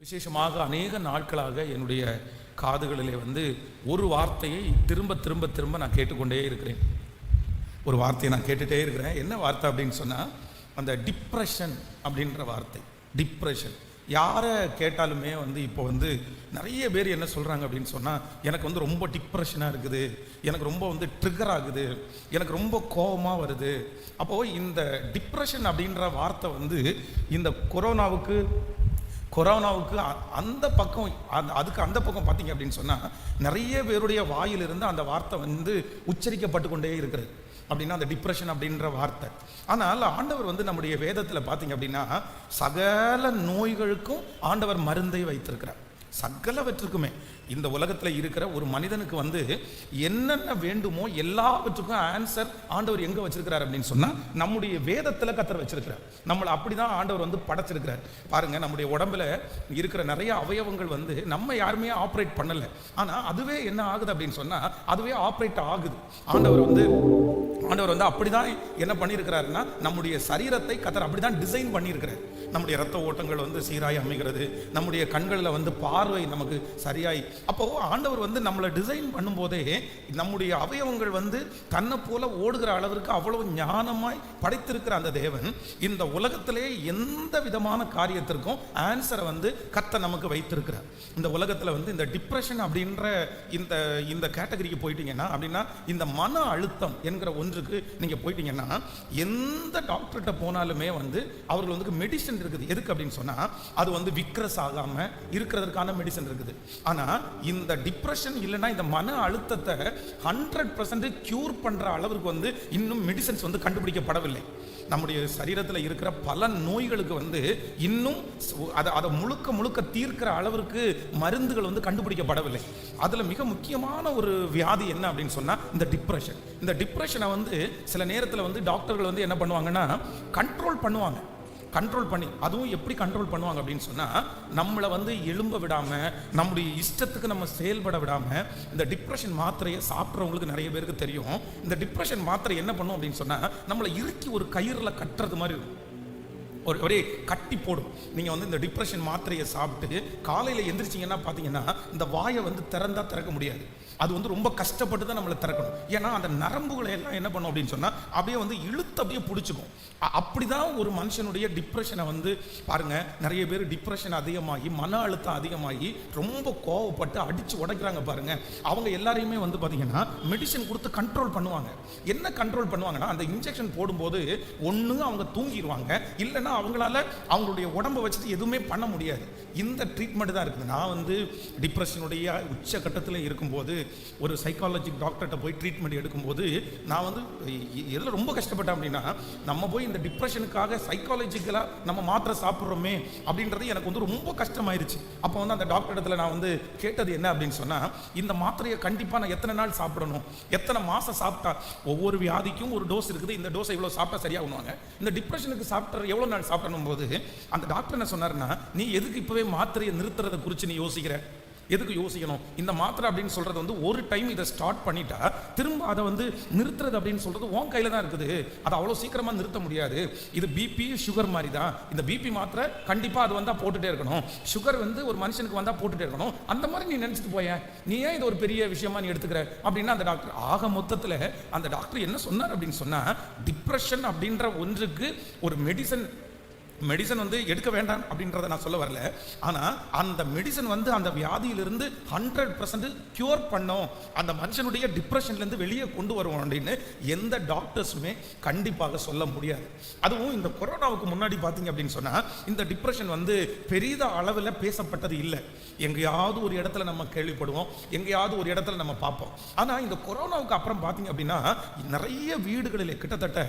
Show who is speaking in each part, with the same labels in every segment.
Speaker 1: விசேஷமாக அநேக நாட்களாக என்னுடைய காதுகளிலே ஒரு வார்த்தையை திரும்ப திரும்ப திரும்ப நான் கேட்டுக்கொண்டே இருக்கிறேன். ஒரு வார்த்தையை நான் கேட்டுகிட்டே இருக்கிறேன். என்ன வார்த்தை அப்படின்னு சொன்னால், அந்த டிப்ரெஷன் அப்படின்ற வார்த்தை. டிப்ரெஷன் யாரை கேட்டாலுமே இப்போ நிறைய பேர் என்ன சொல்கிறாங்க அப்படின்னு சொன்னால், எனக்கு ரொம்ப டிப்ரெஷனாக இருக்குது, எனக்கு ரொம்ப ட்ரிகர் ஆகுது, எனக்கு ரொம்ப கோபமாக வருது. அப்போது இந்த டிப்ரெஷன் அப்படின்ற வார்த்தை இந்த கொரோனாவுக்கு அந்த பக்கம் அதுக்கு அந்த பக்கம் பார்த்தீங்க அப்படின்னு சொன்னால், நிறைய பேருடைய வாயிலிருந்து அந்த வார்த்தை உச்சரிக்கப்பட்டு கொண்டே இருக்கிறது. அப்படின்னா அந்த டிப்ரெஷன் அப்படின்ற வார்த்தை. ஆனால் ஆண்டவர் நம்முடைய வேதத்தில் பார்த்தீங்க அப்படின்னா, சகல நோய்களுக்கும் ஆண்டவர் மருந்தை வைத்திருக்கிறார். சகலவற்றுக்குமே இந்த உலகத்தில் இருக்கிற ஒரு மனிதனுக்கு என்னென்ன வேண்டுமோ எல்லாவற்றுக்கும் ஆன்சர் ஆண்டவர் எங்கே வச்சிருக்கிறார் அப்படின்னு சொன்னால், நம்முடைய வேதத்தில் கர்த்தர் வச்சிருக்கிறார். நம்மளை அப்படி தான் ஆண்டவர் படைச்சிருக்கிறார். பாருங்கள், நம்முடைய உடம்புல இருக்கிற நிறைய அவயவங்கள் நம்ம யாருமே ஆப்ரேட் பண்ணலை. ஆனால் அதுவே என்ன ஆகுது அப்படின்னு சொன்னால், அதுவே ஆப்ரேட் ஆகுது. ஆண்டவர் அப்படி தான் என்ன பண்ணியிருக்கிறாருன்னா, நம்முடைய சரீரத்தை கர்த்தர் அப்படி தான் டிசைன் பண்ணியிருக்கிறார். நம்முடைய ரத்த ஓட்டங்கள் சீராய் அமைகிறது, நம்முடைய கண்களில் பார்வை நமக்கு சரியாய். அப்போ ஆண்டவர் நம்மளை டிசைன் பண்ணும்போதே நம்முடைய அவயவங்கள் தன்னை போல ஓடுகிற அளவிற்கு அவ்வளவு ஞானமாய் படைத்திருக்கிற அந்த தேவன் இந்த உலகத்திலே எந்த விதமான காரியத்திற்கும் ஆன்சரை கர்த்தர் நமக்கு வைத்திருக்கிறார். இந்த உலகத்தில் இந்த டிப்ரெஷன் அப்படின்ற இந்த கேட்டகரிக்கு போயிட்டீங்கன்னா, அப்படின்னா இந்த மன அழுத்தம் என்கிற ஒன்றுக்கு நீங்க போயிட்டீங்கன்னா, எந்த டாக்டர்கிட்ட போனாலுமே அவர்கள் மெடிசன் இருக்குது. எதுக்கு அப்படின்னு சொன்னா, அது விக்ரஸ் ஆகாம இருக்கிறதுக்கான மெடிசன் இருக்குது. ஆனா இந்த டிப்ரெஷன் இல்லைன்னா இந்த மன அழுத்தத்தை 100% கியூர் பண்ற அளவுக்கு இன்னும் மெடிசன்ஸ் கண்டுபிடிக்கப்படவில்லை. நம்முடைய சரீரத்தில் இருக்கிற பல நோய்களுக்கு இன்னும் அதை முழுக்க தீர்க்கிற அளவிற்கு மருந்துகள் கண்டுபிடிக்கப்படவில்லை. அதில் மிக முக்கியமான ஒரு வியாதி என்ன அப்படின்னு சொன்னால், இந்த டிப்ரெஷன். இந்த டிப்ரெஷனை சில நேரத்தில் டாக்டர்கள் என்ன பண்ணுவாங்கன்னா, கண்ட்ரோல் பண்ணுவாங்க. கண்ட்ரோல் பண்ணி, அதுவும் எப்படி கண்ட்ரோல் பண்ணுவாங்க அப்படின்னு சொன்னால், நம்மளை எழும்ப விடாமல், நம்முடைய இஷ்டத்துக்கு நம்ம செயல்பட விடாமல், இந்த டிப்ரெஷன் மாத்திரையை சாப்பிட்றவங்களுக்கு நிறைய பேருக்கு தெரியும். இந்த டிப்ரெஷன் மாத்திரை என்ன பண்ணும் அப்படின்னு சொன்னால், நம்மளை இறுக்கி ஒரு கயிறில் கட்டுறது மாதிரி இருக்கும். ஒரே கட்டி போடும். நீங்கள் இந்த டிப்ரெஷன் மாத்திரையை சாப்பிட்டு காலையில் எந்திரிச்சிங்கன்னா பார்த்தீங்கன்னா, இந்த வாயை திறக்க முடியாது. அது ரொம்ப கஷ்டப்பட்டு தான் நம்மளை திறக்கணும். ஏன்னா அந்த நரம்புகளை எல்லாம் என்ன பண்ணும் அப்படின்னு சொன்னால், அப்படியே இழுத்து அப்படியே பிடிச்சிக்கும். அப்படி தான் ஒரு மனுஷனுடைய டிப்ரெஷனை பாருங்க, நிறைய பேர் டிப்ரெஷன் அதிகமாகி, மன அழுத்தம் அதிகமாகி, ரொம்ப கோவப்பட்டு அடித்து உடைக்கிறாங்க பாருங்க. அவங்க எல்லாரையுமே பார்த்தீங்கன்னா மெடிசன் கொடுத்து கண்ட்ரோல் பண்ணுவாங்க. என்ன கண்ட்ரோல் பண்ணுவாங்கன்னா, அந்த இன்ஜெக்ஷன் போடும்போது ஒன்று அவங்க தூங்கிடுவாங்க, இல்லைன்னா அவங்களால அவங்களுடைய உடம்பை வச்சுட்டு எதுவுமே பண்ண முடியாது. இந்த ட்ரீட்மெண்ட் தான் இருக்குது. நான் டிப்ரெஷனுடைய உச்சகட்டத்தில் இருக்கும்போது ஒரு சைக்காலஜிக் டாக்டர்கிட்ட போய் ட்ரீட்மெண்ட் எடுக்கும்போது, நான் எதில் ரொம்ப கஷ்டப்பட்டேன் அப்படின்னா, நம்ம போய் இந்த டிப்ரெஷனுக்காக சைக்காலஜிக்கலாக நம்ம மாத்திரை சாப்பிட்றோமே அப்படின்றது எனக்கு ரொம்ப கஷ்டமாயிருச்சு. அப்போ அந்த டாக்டர் இடத்துல நான் கேட்டது என்ன அப்படின்னு சொன்னால், இந்த மாத்திரையை கண்டிப்பாக நான் எத்தனை நாள் சாப்பிடணும், எத்தனை மாதம் சாப்பிட்டா, ஒவ்வொரு வியாதிக்கும் ஒரு டோஸ் இருக்குது, இந்த டோஸை இவ்வளோ சாப்பிட்டா சரியாகுவாங்க, இந்த டிப்ரெஷனுக்கு சாப்பிட்ற எவ்வளோ நாள் சாப்பிடணும் போது அந்த டாக்டர் என்ன சொன்னார்னா, நீ எதுக்கு இப்போவே மாத்திரையை நிறுத்துறதை குறித்து நீ யோசிக்கிற? எதுக்கு யோசிக்கணும்? இந்த மாத்திரை அப்படின்னு சொல்றது ஒரு டைம் இதை ஸ்டார்ட் பண்ணிட்டா திரும்ப அதை நிறுத்துறது அப்படின்னு சொல்றது உன் கையில தான் இருக்குது. அதை அவ்வளோ சீக்கிரமா நிறுத்த முடியாது. இது பிபி சுகர் மாதிரி தான். இந்த பிபி மாத்திரை கண்டிப்பா அது வந்தா போட்டுட்டே இருக்கணும், சுகர் ஒரு மனுஷனுக்கு வந்தா போட்டுட்டே இருக்கணும். அந்த மாதிரி நீ நினைச்சிட்டு போய, நீ ஏன் இது ஒரு பெரிய விஷயமா நீ எடுத்துக்கிற அப்படின்னா, அந்த டாக்டர் ஆக மொத்தத்தில் அந்த டாக்டர் என்ன சொன்னார் அப்படின்னு சொன்னா, டிப்ரெஷன் அப்படின்ற ஒன்றுக்கு ஒரு மெடிசன் எடுக்க வேண்டாம் அப்படின்றத நான் சொல்ல வரல. ஆனால் அந்த மெடிசன் அந்த வியாதியிலிருந்து 100% கியூர் பண்ணோம், அந்த மனுஷனுடைய டிப்ரெஷன்லேருந்து வெளியே கொண்டு வருவோம் அப்படின்னு எந்த டாக்டர்ஸுமே கண்டிப்பாக சொல்ல முடியாது. அதுவும் இந்த கொரோனாவுக்கு முன்னாடி பார்த்தீங்க அப்படின்னு சொன்னால், இந்த டிப்ரெஷன் பெரிய அளவில் பேசப்பட்டது இல்லை. எங்கேயாவது ஒரு இடத்துல நம்ம கேள்விப்படுவோம், எங்கேயாவது ஒரு இடத்துல நம்ம பார்ப்போம். ஆனால் இந்த கொரோனாவுக்கு அப்புறம் பார்த்தீங்க அப்படின்னா, நிறைய வீடுகளில் கிட்டத்தட்ட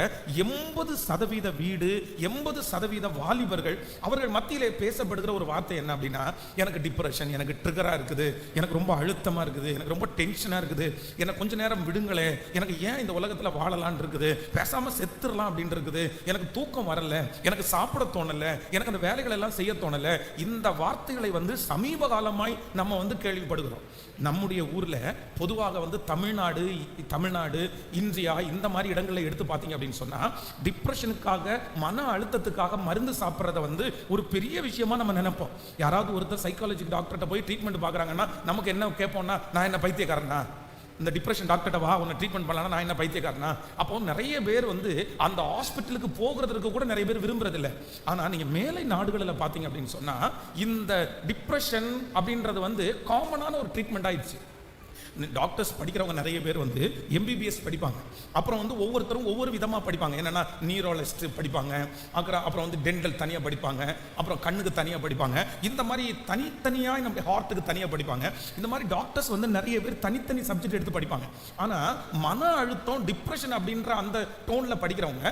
Speaker 1: 80% வீடு, 80% வாலிபர்கள், அவர்கள் மத்தியிலே பேசப்படுகிற ஒரு வார்த்தை என்ன அப்படின்னா, எனக்கு டிப்ரெஷன், எனக்கு ட்ரிகரா இருக்குது, எனக்கு ரொம்ப அழுத்தமா இருக்குது, எனக்கு ரொம்ப டென்ஷனா இருக்குது, எனக்கு கொஞ்ச நேரம் விடுங்களே, எனக்கு ஏன் இந்த உலகத்துல வாழலான் இருக்குது, பேசாம செத்துறலாம் அப்படின்னு இருக்குது, எனக்கு தூக்கம் வரல, எனக்கு சாப்பிட தோணல, எனக்கு அந்த வேலைகள் எல்லாம் செய்ய தோணல. இந்த வார்த்தைகளை சமீப காலமாய் நம்ம கேள்விப்படுகிறோம். நம்முடைய ஊர்ல பொதுவாக தமிழ்நாடு, இந்தியா, இந்த மாதிரி இடங்களை எடுத்து பார்த்தீங்க அப்படின்னு சொன்னா, டிப்ரெஷனுக்காக, மன அழுத்தத்துக்காக மருந்து மருந்து சாப்பிட்றத வந்து ஒரு பெரிய விஷயமா நம்ம நினைப்போம். யாராவது ஒருத்தர் சைக்காலஜி டாக்டர்கிட்ட போய் ட்ரீட்மெண்ட் பார்க்குறாங்கன்னா நமக்கு என்ன கேட்போம்னா, நான் என்ன பைத்தியக்காரனா, இந்த டிப்ரெஷன் டாக்டர்கிட்ட வா உன்னை ட்ரீட்மெண்ட் பண்ணலாம், நான் என்ன பைத்தியக்காரனா? அப்போ நிறைய பேர் வந்து அந்த ஹாஸ்பிட்டலுக்கு போகிறதுக்கு கூட நிறைய பேர் விரும்புறதில்லை. ஆனால் நீங்கள் மேலை நாடுகளில் பார்த்தீங்க அப்படின்னு சொன்னால் இந்த டிப்ரெஷன் அப்படின்றது வந்து காமனான ஒரு ட்ரீட்மெண்ட் ஆயிடுச்சு. டாக்டர்ஸ் படிக்கிறவங்க நிறைய பேர் வந்து எம்பிபிஎஸ் படிப்பாங்க. அப்புறம் வந்து ஒவ்வொருத்தரும் ஒவ்வொரு விதமாக படிப்பாங்க. என்னென்னா நியூரோலஜிஸ்ட் படிப்பாங்க, அப்புறம் வந்து டென்டல் தனியாக படிப்பாங்க, அப்புறம் கண்ணுக்கு தனியாக படிப்பாங்க. இந்த மாதிரி தனித்தனியாக நம்ம ஹார்ட்டுக்கு தனியாக படிப்பாங்க. இந்த மாதிரி டாக்டர்ஸ் வந்து நிறைய பேர் தனித்தனி சப்ஜெக்ட் எடுத்து படிப்பாங்க. ஆனால் மன அழுத்தம் டிப்ரெஷன் அப்படின்ற அந்த டோனில் படிக்கிறவங்க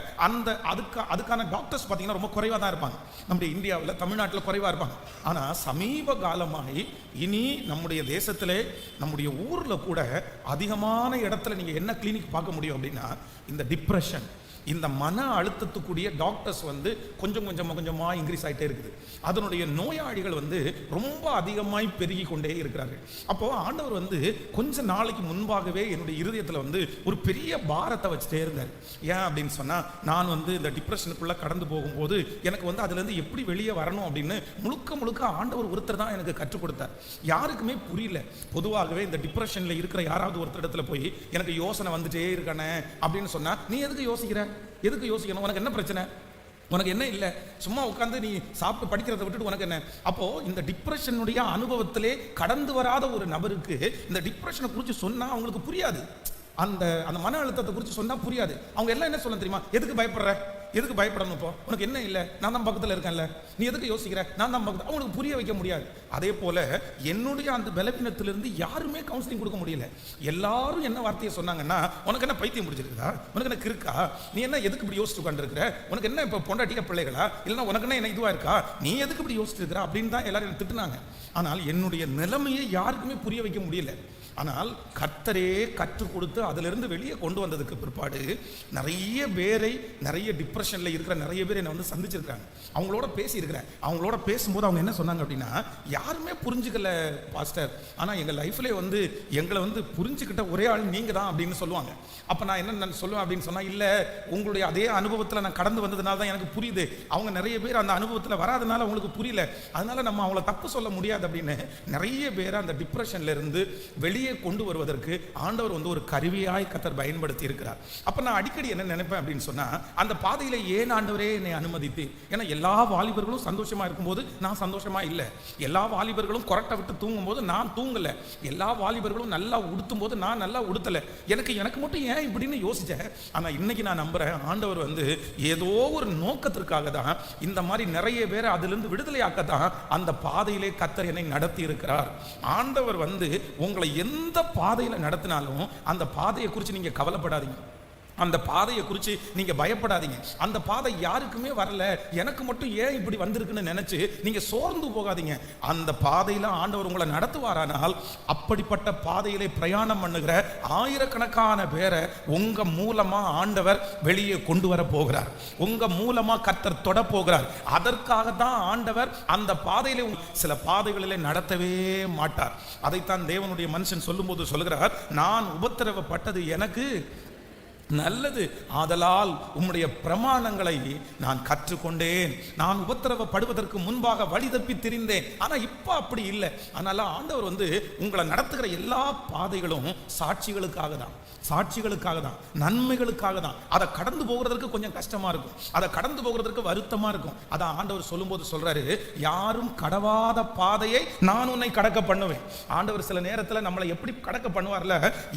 Speaker 1: அதுக்கான டாக்டர்ஸ் பார்த்தீங்கன்னா ரொம்ப குறைவாக தான் இருப்பாங்க. நம்முடைய இந்தியாவில் தமிழ்நாட்டில் குறைவாக இருப்பாங்க. ஆனால் சமீப காலமாகி இனி நம்முடைய தேசத்திலே நம்முடைய ஊரில் கூட அதிகமான இடத்துல நீங்க என்ன கிளினிக் பார்க்க முடியும் அப்படின்னா, இந்த டிப்ரெஷன், இந்த மன அழுத்தத்துக்குரிய டாக்டர்ஸ் வந்து கொஞ்சம் கொஞ்சமா இன்க்ரீஸ் ஆகிட்டே இருக்குது. அதனுடைய நோயாளிகள் வந்து ரொம்ப அதிகமாய் பெருகி கொண்டே இருக்கிறார்கள். அப்போ ஆண்டவர் வந்து கொஞ்ச நாளைக்கு முன்பாகவே என்னுடைய இருதயத்தில் வந்து ஒரு பெரிய பாரத்தை வச்சுட்டே இருந்தார். ஏன் அப்படின்னு சொன்னா, நான் வந்து இந்த டிப்ரெஷனுக்குள்ள கடந்து போகும்போது எனக்கு வந்து அதுல இருந்து எப்படி வெளியே வரணும் அப்படின்னு முழுக்க ஆண்டவர் ஒருத்தர் தான் எனக்கு கற்றுக் கொடுத்தார். யாருக்குமே புரியல. பொதுவாகவே இந்த டிப்ரெஷன்ல இருக்கிற யாராவது ஒருத்தர் இடத்துல போய் எனக்கு யோசனை வந்துட்டே இருக்கானே அப்படின்னு சொன்னா, நீ எதுக்கு யோசிக்கிற, எதுக்கு யோசிக்கணும், உனக்கு என்ன பிரச்சனை, உனக்கு என்ன இல்லை, சும்மா உட்காந்து நீ சாப்பிட்டு படிக்கிறத விட்டுட்டு உனக்கு என்ன? அப்போ இந்த டிப்ரெஷனுடைய அனுபவத்திலே கடந்து வராத ஒரு நபருக்கு இந்த டிப்ரெஷனை குறித்து சொன்னா அவங்களுக்கு புரியாது. அந்த மன அழுத்தத்தை குறித்து சொன்னா புரியாது. அவங்க எல்லாம் என்ன சொல்ல தெரியுமா, எதுக்கு பயப்படுற, எதுக்கு பயப்படணும், இப்போ உனக்கு என்ன இல்லை, நான் தான் பக்கத்தில் இருக்கேன்ல, நீ எதுக்கு யோசிக்கிற, நான் தான் பக்கத்தில். அவங்களுக்கு புரிய வைக்க முடியாது. அதே போல என்னுடைய அந்த பலவீனத்திலிருந்து யாருமே கவுன்சிலிங் கொடுக்க முடியல. எல்லாரும் என்ன வார்த்தையை சொன்னாங்கன்னா, உனக்கு என்ன பைத்தியம் முடிச்சிருக்குதா, உனக்கு என்ன இருக்கா, நீ என்ன எதுக்கு இப்படி யோசிச்சு உட்காந்துருக்கிற, உனக்கு என்ன இப்போ பொண்டாட்டிய பிள்ளைகளா, இல்லைன்னா உனக்கு என்ன இதுவா இருக்கா, நீ எதுக்கு இப்படி யோசிச்சு இருக்கிற அப்படின்னு தான் எல்லாரும் திட்டுனாங்க. ஆனால் என்னுடைய நிலைமையை யாருக்குமே புரிய வைக்க முடியல. ஆனால் கர்த்தரே கற்றுக் கொடுத்து அதிலிருந்து வெளியே கொண்டு வந்ததுக்கு பிற்பாடு நிறைய டிப்ரெஷன்ல இருக்கிற நிறைய பேர் என்னை வந்து சந்திச்சிருக்காங்க. அவங்களோட பேசியிருக்கிறேன். அவங்களோட பேசும்போது அவங்க என்ன சொன்னாங்க அப்படின்னா, யாருமே புரிஞ்சுக்கல பாஸ்டர், ஆனால் எங்கள் லைஃப்லேயே வந்து எங்களை வந்து புரிஞ்சுக்கிட்ட ஒரே ஆள் நீங்கள் தான் அப்படின்னு சொல்லுவாங்க. அப்போ நான் என்ன சொல்லுவேன் அப்படின்னு சொன்னால், இல்லை உங்களுடைய அதே அனுபவத்தில் நான் கடந்து வந்ததுனால தான் எனக்கு புரியுது. அவங்க நிறைய பேர் அந்த அனுபவத்தில் வராதனால அவங்களுக்கு புரியல, அதனால நம்ம அவங்கள தப்பு சொல்ல முடியாது அப்படின்னு நிறைய பேர் அந்த டிப்ரெஷன்ல இருந்து வெளியே கொண்டு வருவதற்கு ஆண்டவர் வந்து ஒரு கருவியாய் கர்த்தர் பயன்படுத்தி இருக்கிறார். அப்ப நான் அடிக்கடி என்ன நினைப்பேன் அப்படின்னு சொன்னா, அந்த பாதையில ஏன் ஆண்டவரே என்னை அனுமதித்து, ஏன்னா எல்லா வாலிபர்களும் சந்தோஷமா இருக்கும்போது நான் சந்தோஷமா இல்லை, எல்லா வாலிபர்களும் கொரட்டை விட்டு தூங்கும் போது நான் தூங்கல, எல்லா வாலிபர்களும் நல்லா உடுத்தும் போது நான் நல்லா உடுத்தல, எனக்கு மட்டும் ஏன் இப்படின்னு யோசிச்சேன். ஆனா இன்னைக்கு நான் நம்புறேன், ஆண்டவர் வந்து ஏதோ ஒரு நோக்கத்திற்காக தான் இந்த மாதிரி நிறைய பேரை அதிலிருந்து விடுதலையாக்கத்தான் அந்த பாதையிலே கர்த்தர் என்னை நடத்தி இருக்கிறார். ஆண்டவர் வந்து உங்களை எந்த பாதையில நடத்தினாலும் அந்த பாதையை குறித்து நீங்க கவலைப்படாதீங்க, அந்த பாதையை குறித்து நீங்க பயப்படாதீங்க. அந்த பாதை யாருக்குமே வரல, எனக்கு மட்டும் ஏன் இப்படி வந்திருக்குன்னு நினைச்சு நீங்க சோர்ந்து போகாதீங்க. அந்த பாதையில ஆண்டவர் உங்களை நடத்துவாரானால் அப்படிப்பட்ட பாதையிலே பிரயாணம் பண்ணுகிற ஆயிரக்கணக்கான பேரை உங்க மூலமா ஆண்டவர் வெளியே கொண்டு வர போகிறார், உங்க மூலமா கர்த்தர் தொட போகிறார். அதற்காக தான் ஆண்டவர் அந்த பாதையிலே சில பாதைகளிலே நடத்தவே மாட்டார். அதைத்தான் தேவனுடைய மனுஷன் சொல்லும்போது சொல்கிறார், நான் உபத்திரவப்பட்டது எனக்கு நல்லது, ஆதலால் உம்முடைய பிரமாணங்களை நான் கற்றுக்கொண்டேன். நான் உபத்திரவப்படுவதற்கு முன்பாக வழி தப்பி திரிந்தேன், ஆனா இப்ப அப்படி இல்லை. அதனால ஆண்டவர் வந்து உங்களை நடத்துகிற எல்லா பாதைகளும் சாட்சிகளுக்காக தான், நன்மைகளுக்காக தான். அதை கடந்து போகிறதுக்கு கொஞ்சம் கஷ்டமா இருக்கும், அதை கடந்து போகிறதுக்கு வருத்தமா இருக்கும். அதான் ஆண்டவர் சொல்லும்போது சொல்றாரு, யாரும் கடவாத பாதையை நான் உன்னை கடக்க பண்ணுவேன். ஆண்டவர் சில நேரத்தில் நம்மளை எப்படி கடக்க பண்ணுவார்ல,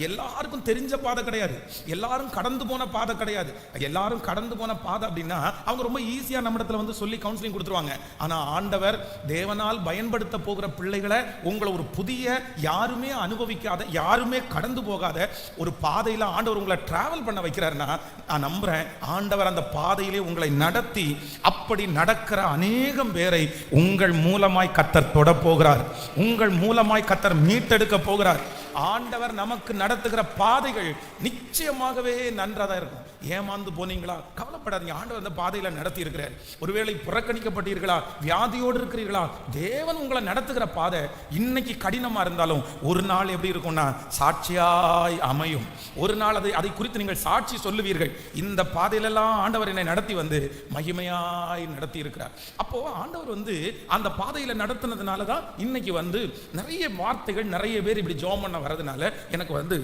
Speaker 1: எல்லாருக்கும் தெரிஞ்ச பாதை கிடையாது, எல்லாரும் கடந்து போன பாதை கிடையாது. எல்லாரும் கடந்து போன பாதை அப்படின்னா அவங்க ரொம்ப ஈஸியா நம்ம இடத்துல வந்து சொல்லி கவுன்சிலிங் கொடுத்துருவாங்க. ஆனா ஆண்டவர் தேவனால் பயன்படுத்த போகிற பிள்ளைகளை உங்களை ஒரு புதிய, யாருமே அனுபவிக்காத, யாருமே கடந்து போகாத ஒரு பாதையில ஆண்டவர் உங்களை டிராவல் பண்ண வைக்கிறாருன்னா, நான் நம்புறேன் ஆண்டவர் அந்த பாதையிலே உங்களை நடத்தி அப்படி நடக்கிற அநேகம் பேரை உங்கள் மூலமாய் கர்த்தர் தொட போகிறார், உங்கள் மூலமாய் கர்த்தர் மீட்டெடுக்க போகிறார். ஆண்டவர் நமக்கு நடத்துகிற பாதைகள் நிச்சயமாகவே நன்றாக இருக்கும். ஏமாந்து போனீங்களா? கவலைப்படாதீங்க, ஆண்டவர் அந்த பாதையில நடத்தி இருக்கிறார். ஒருவேளை புறக்கணிக்கப்பட்டீர்களா, வியாதியோடு இருக்கிறீர்களா, தேவன் உங்களை நடத்துகிற பாதை இன்னைக்கு கடினமா இருந்தாலும் ஒரு நாள் எப்படி இருக்கும்னா சாட்சியாய் அமையும். ஒரு நாள் அதை குறித்து நீங்கள் சாட்சி சொல்லுவீர்கள். இந்த பாதையிலெல்லாம் ஆண்டவர் என்னை நடத்தி வந்து மகிமையாய் நடத்தி இருக்கிறார். அப்போ ஆண்டவர் வந்து அந்த பாதையில நடத்தினதுனால தான் இன்னைக்கு வந்து நிறைய வார்த்தைகள், நிறைய பேர் இப்படி ஜெபம் பண்ண வரதுனால எனக்கு வந்து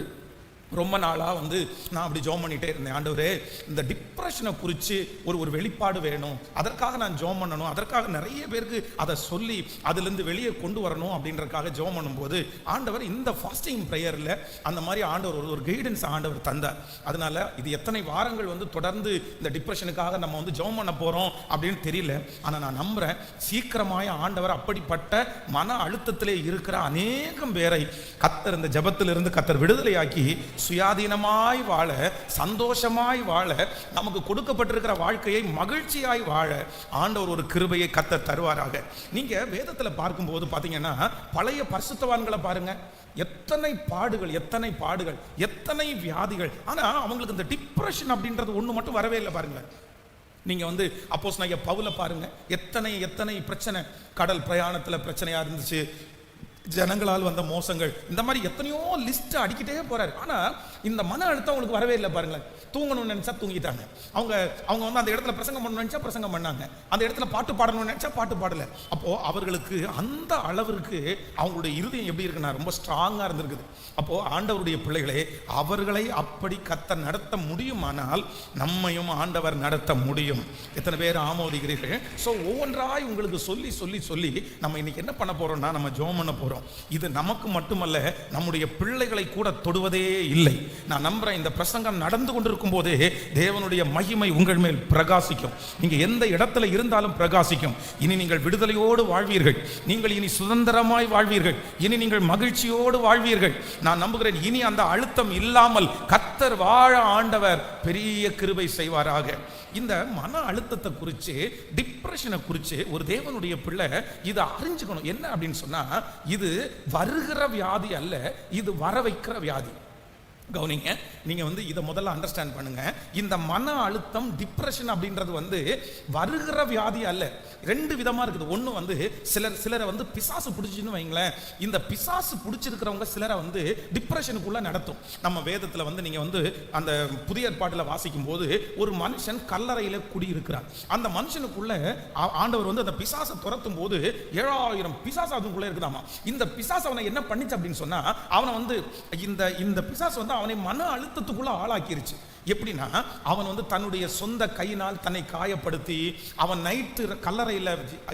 Speaker 1: ரொம்ப நாளாக வந்து நான் அப்படி ஜெபம் பண்ணிகிட்டே இருந்தேன். ஆண்டவரே, இந்த டிப்ரெஷனை குறித்து ஒரு வெளிப்பாடு வேணும், அதற்காக நான் ஜெபம் பண்ணணும், அதற்காக நிறைய பேருக்கு அதை சொல்லி அதுலேருந்து வெளியே கொண்டு வரணும் அப்படின்றதுக்காக ஜெபம் பண்ணும்போது ஆண்டவர் இந்த ஃபாஸ்டிங் ப்ரேயரில் அந்த மாதிரி ஆண்டவர் ஒரு கைடன்ஸ் ஆண்டவர் தந்தார். அதனால இது எத்தனை வாரங்கள் வந்து தொடர்ந்து இந்த டிப்ரெஷனுக்காக நம்ம வந்து ஜெபம் பண்ண போகிறோம் அப்படின்னு தெரியல. ஆனால் நான் நம்புகிறேன், சீக்கிரமாய ஆண்டவர் அப்படிப்பட்ட மன அழுத்தத்திலே இருக்கிற அநேகம் பேரை கத்தர் இந்த ஜெபத்திலிருந்து கத்தர் விடுதலையாக்கி சுயாதீனமாய் வாழ, சந்தோஷமாய் வாழ, நமக்கு கொடுக்கப்பட்டிருக்கிற வாழ்க்கையை மகிழ்ச்சியாய் வாழ ஆண்டவர் ஒரு கிருபையை கத்தர் தருவாராக. நீங்க வேதத்துல பார்க்கும்போது பாத்தீங்கன்னா பழைய பரிசுத்தவான்களை பாருங்க, எத்தனை பாடுகள், எத்தனை பாடுகள், எத்தனை வியாதிகள், ஆனா அவங்களுக்கு இந்த டிப்ரெஷன் அப்படின்றது ஒண்ணு மட்டும் வரவே இல்லை. பாருங்க, நீங்க வந்து அப்போஸ்தலனாகிய பவுலை பாருங்க, எத்தனை பிரச்சனை, கடல் பிரயாணத்துல பிரச்சனையா இருந்துச்சு, ஜனங்களால் வந்த மோசங்கள், இந்த மாதிரி எத்தனையோ லிஸ்ட் அடிக்கிட்டே போறாரு. ஆனா இந்த மன அழுத்தம் அவங்களுக்கு வரவே இல்லை. பாருங்களேன், தூங்கணும்னு நினைச்சா தூங்கிட்டாங்க, அவங்க வந்து அந்த இடத்துல பிரசங்கம் பண்ணணும்னு நினைச்சா பிரசங்கம் பண்ணாங்க, அந்த இடத்துல பாட்டு பாடணும்னு நினைச்சா பாட்டு பாடல. அப்போ அவர்களுக்கு அந்த அளவிற்கு அவங்களுடைய இருதயம் எப்படி இருக்குன்னா ரொம்ப ஸ்ட்ராங்கா இருந்திருக்குது. அப்போ ஆண்டவருடைய பிள்ளைகளே, அவர்களை அப்படி கர்த்தர் நடத்த முடியுமானால் நம்மையும் ஆண்டவர் நடத்த முடியும். எத்தனை பேர் ஆமோதிக்கிறீர்கள்? ஸோ ஒவ்வொன்றாய் உங்களுக்கு சொல்லி சொல்லி சொல்லி நம்ம இன்னைக்கு என்ன பண்ண போறோம்னா, நம்ம ஜெபம் பண்ண போறோம். இது நமக்கு மட்டுமல்ல, நம்முடைய பிள்ளைகளை கூட தொடுவதே இல்லை. நான் நம்புறேன், இந்த பிரசங்கம் நடந்து கொண்டிருக்கும் போதே தேவனுடைய மகிமை உங்கள் மேல் பிரகாசிக்கும். நீங்க எந்த இடத்துல இருந்தாலும் பிரகாசிக்கும். இனி நீங்கள் விடுதலையோடு வாழ்வீர்கள், நீங்கள் இனி சுதந்திரமாய் வாழ்வீர்கள், இனி நீங்கள் மகிழ்ச்சியோடு வாழ்வீர்கள். நான் நம்புகிறேன், இனி அந்த அழுத்தம் இல்லாமல் கர்த்தர் வாழ ஆண்டவர் பெரிய கிருபை செய்வாராக. இந்த மன அழுத்தத்தை குறித்து, டிப்ரெஷனை குறித்து ஒரு தேவனுடைய பிள்ளை இதை அறிஞ்சுக்கணும். என்ன அப்படின்னு சொன்னா, இது வருகிற வியாதி அல்ல, இது வர வைக்கிற வியாதி. கவனிங்க, நீங்க வந்து இதை முதல்ல அண்டர்ஸ்டாண்ட் பண்ணுங்க. இந்த மன அழுத்தம், டிப்ரெஷன் அப்படின்றது வந்து வருகிற வியாதி அல்ல. ரெண்டு விதமா இருக்குது. ஒன்று வந்து சிலரை வந்து பிசாசு பிடிச்சின்னு வைங்களேன், இந்த பிசாசு பிடிச்சிருக்கிறவங்க சிலரை வந்து டிப்ரெஷனுக்குள்ள நடத்தும். நம்ம வேதத்தில் வந்து நீங்க வந்து அந்த புதிய ஏற்பாட்டில் வாசிக்கும் போது ஒரு மனுஷன் கல்லறையில குடியிருக்கிறார். அந்த மனுஷனுக்குள்ள ஆண்டவர் வந்து அந்த பிசாசை துரத்தும் போது 7000 பிசாசு அதுக்குள்ள இருக்குதாமா. இந்த பிசாசு அவனை என்ன பண்ணிச்சு அப்படின்னு சொன்னா, அவனை வந்து இந்த பிசாசு வந்து அவனை மன அழுத்தத்துக்குள்ள ஆளாக்கிருச்சு. எப்படின்னா, அவன் வந்து தன்னுடைய சொந்த கையினால் தன்னை காயப்படுத்தி, அவன் நைட்டு கல்லறையில்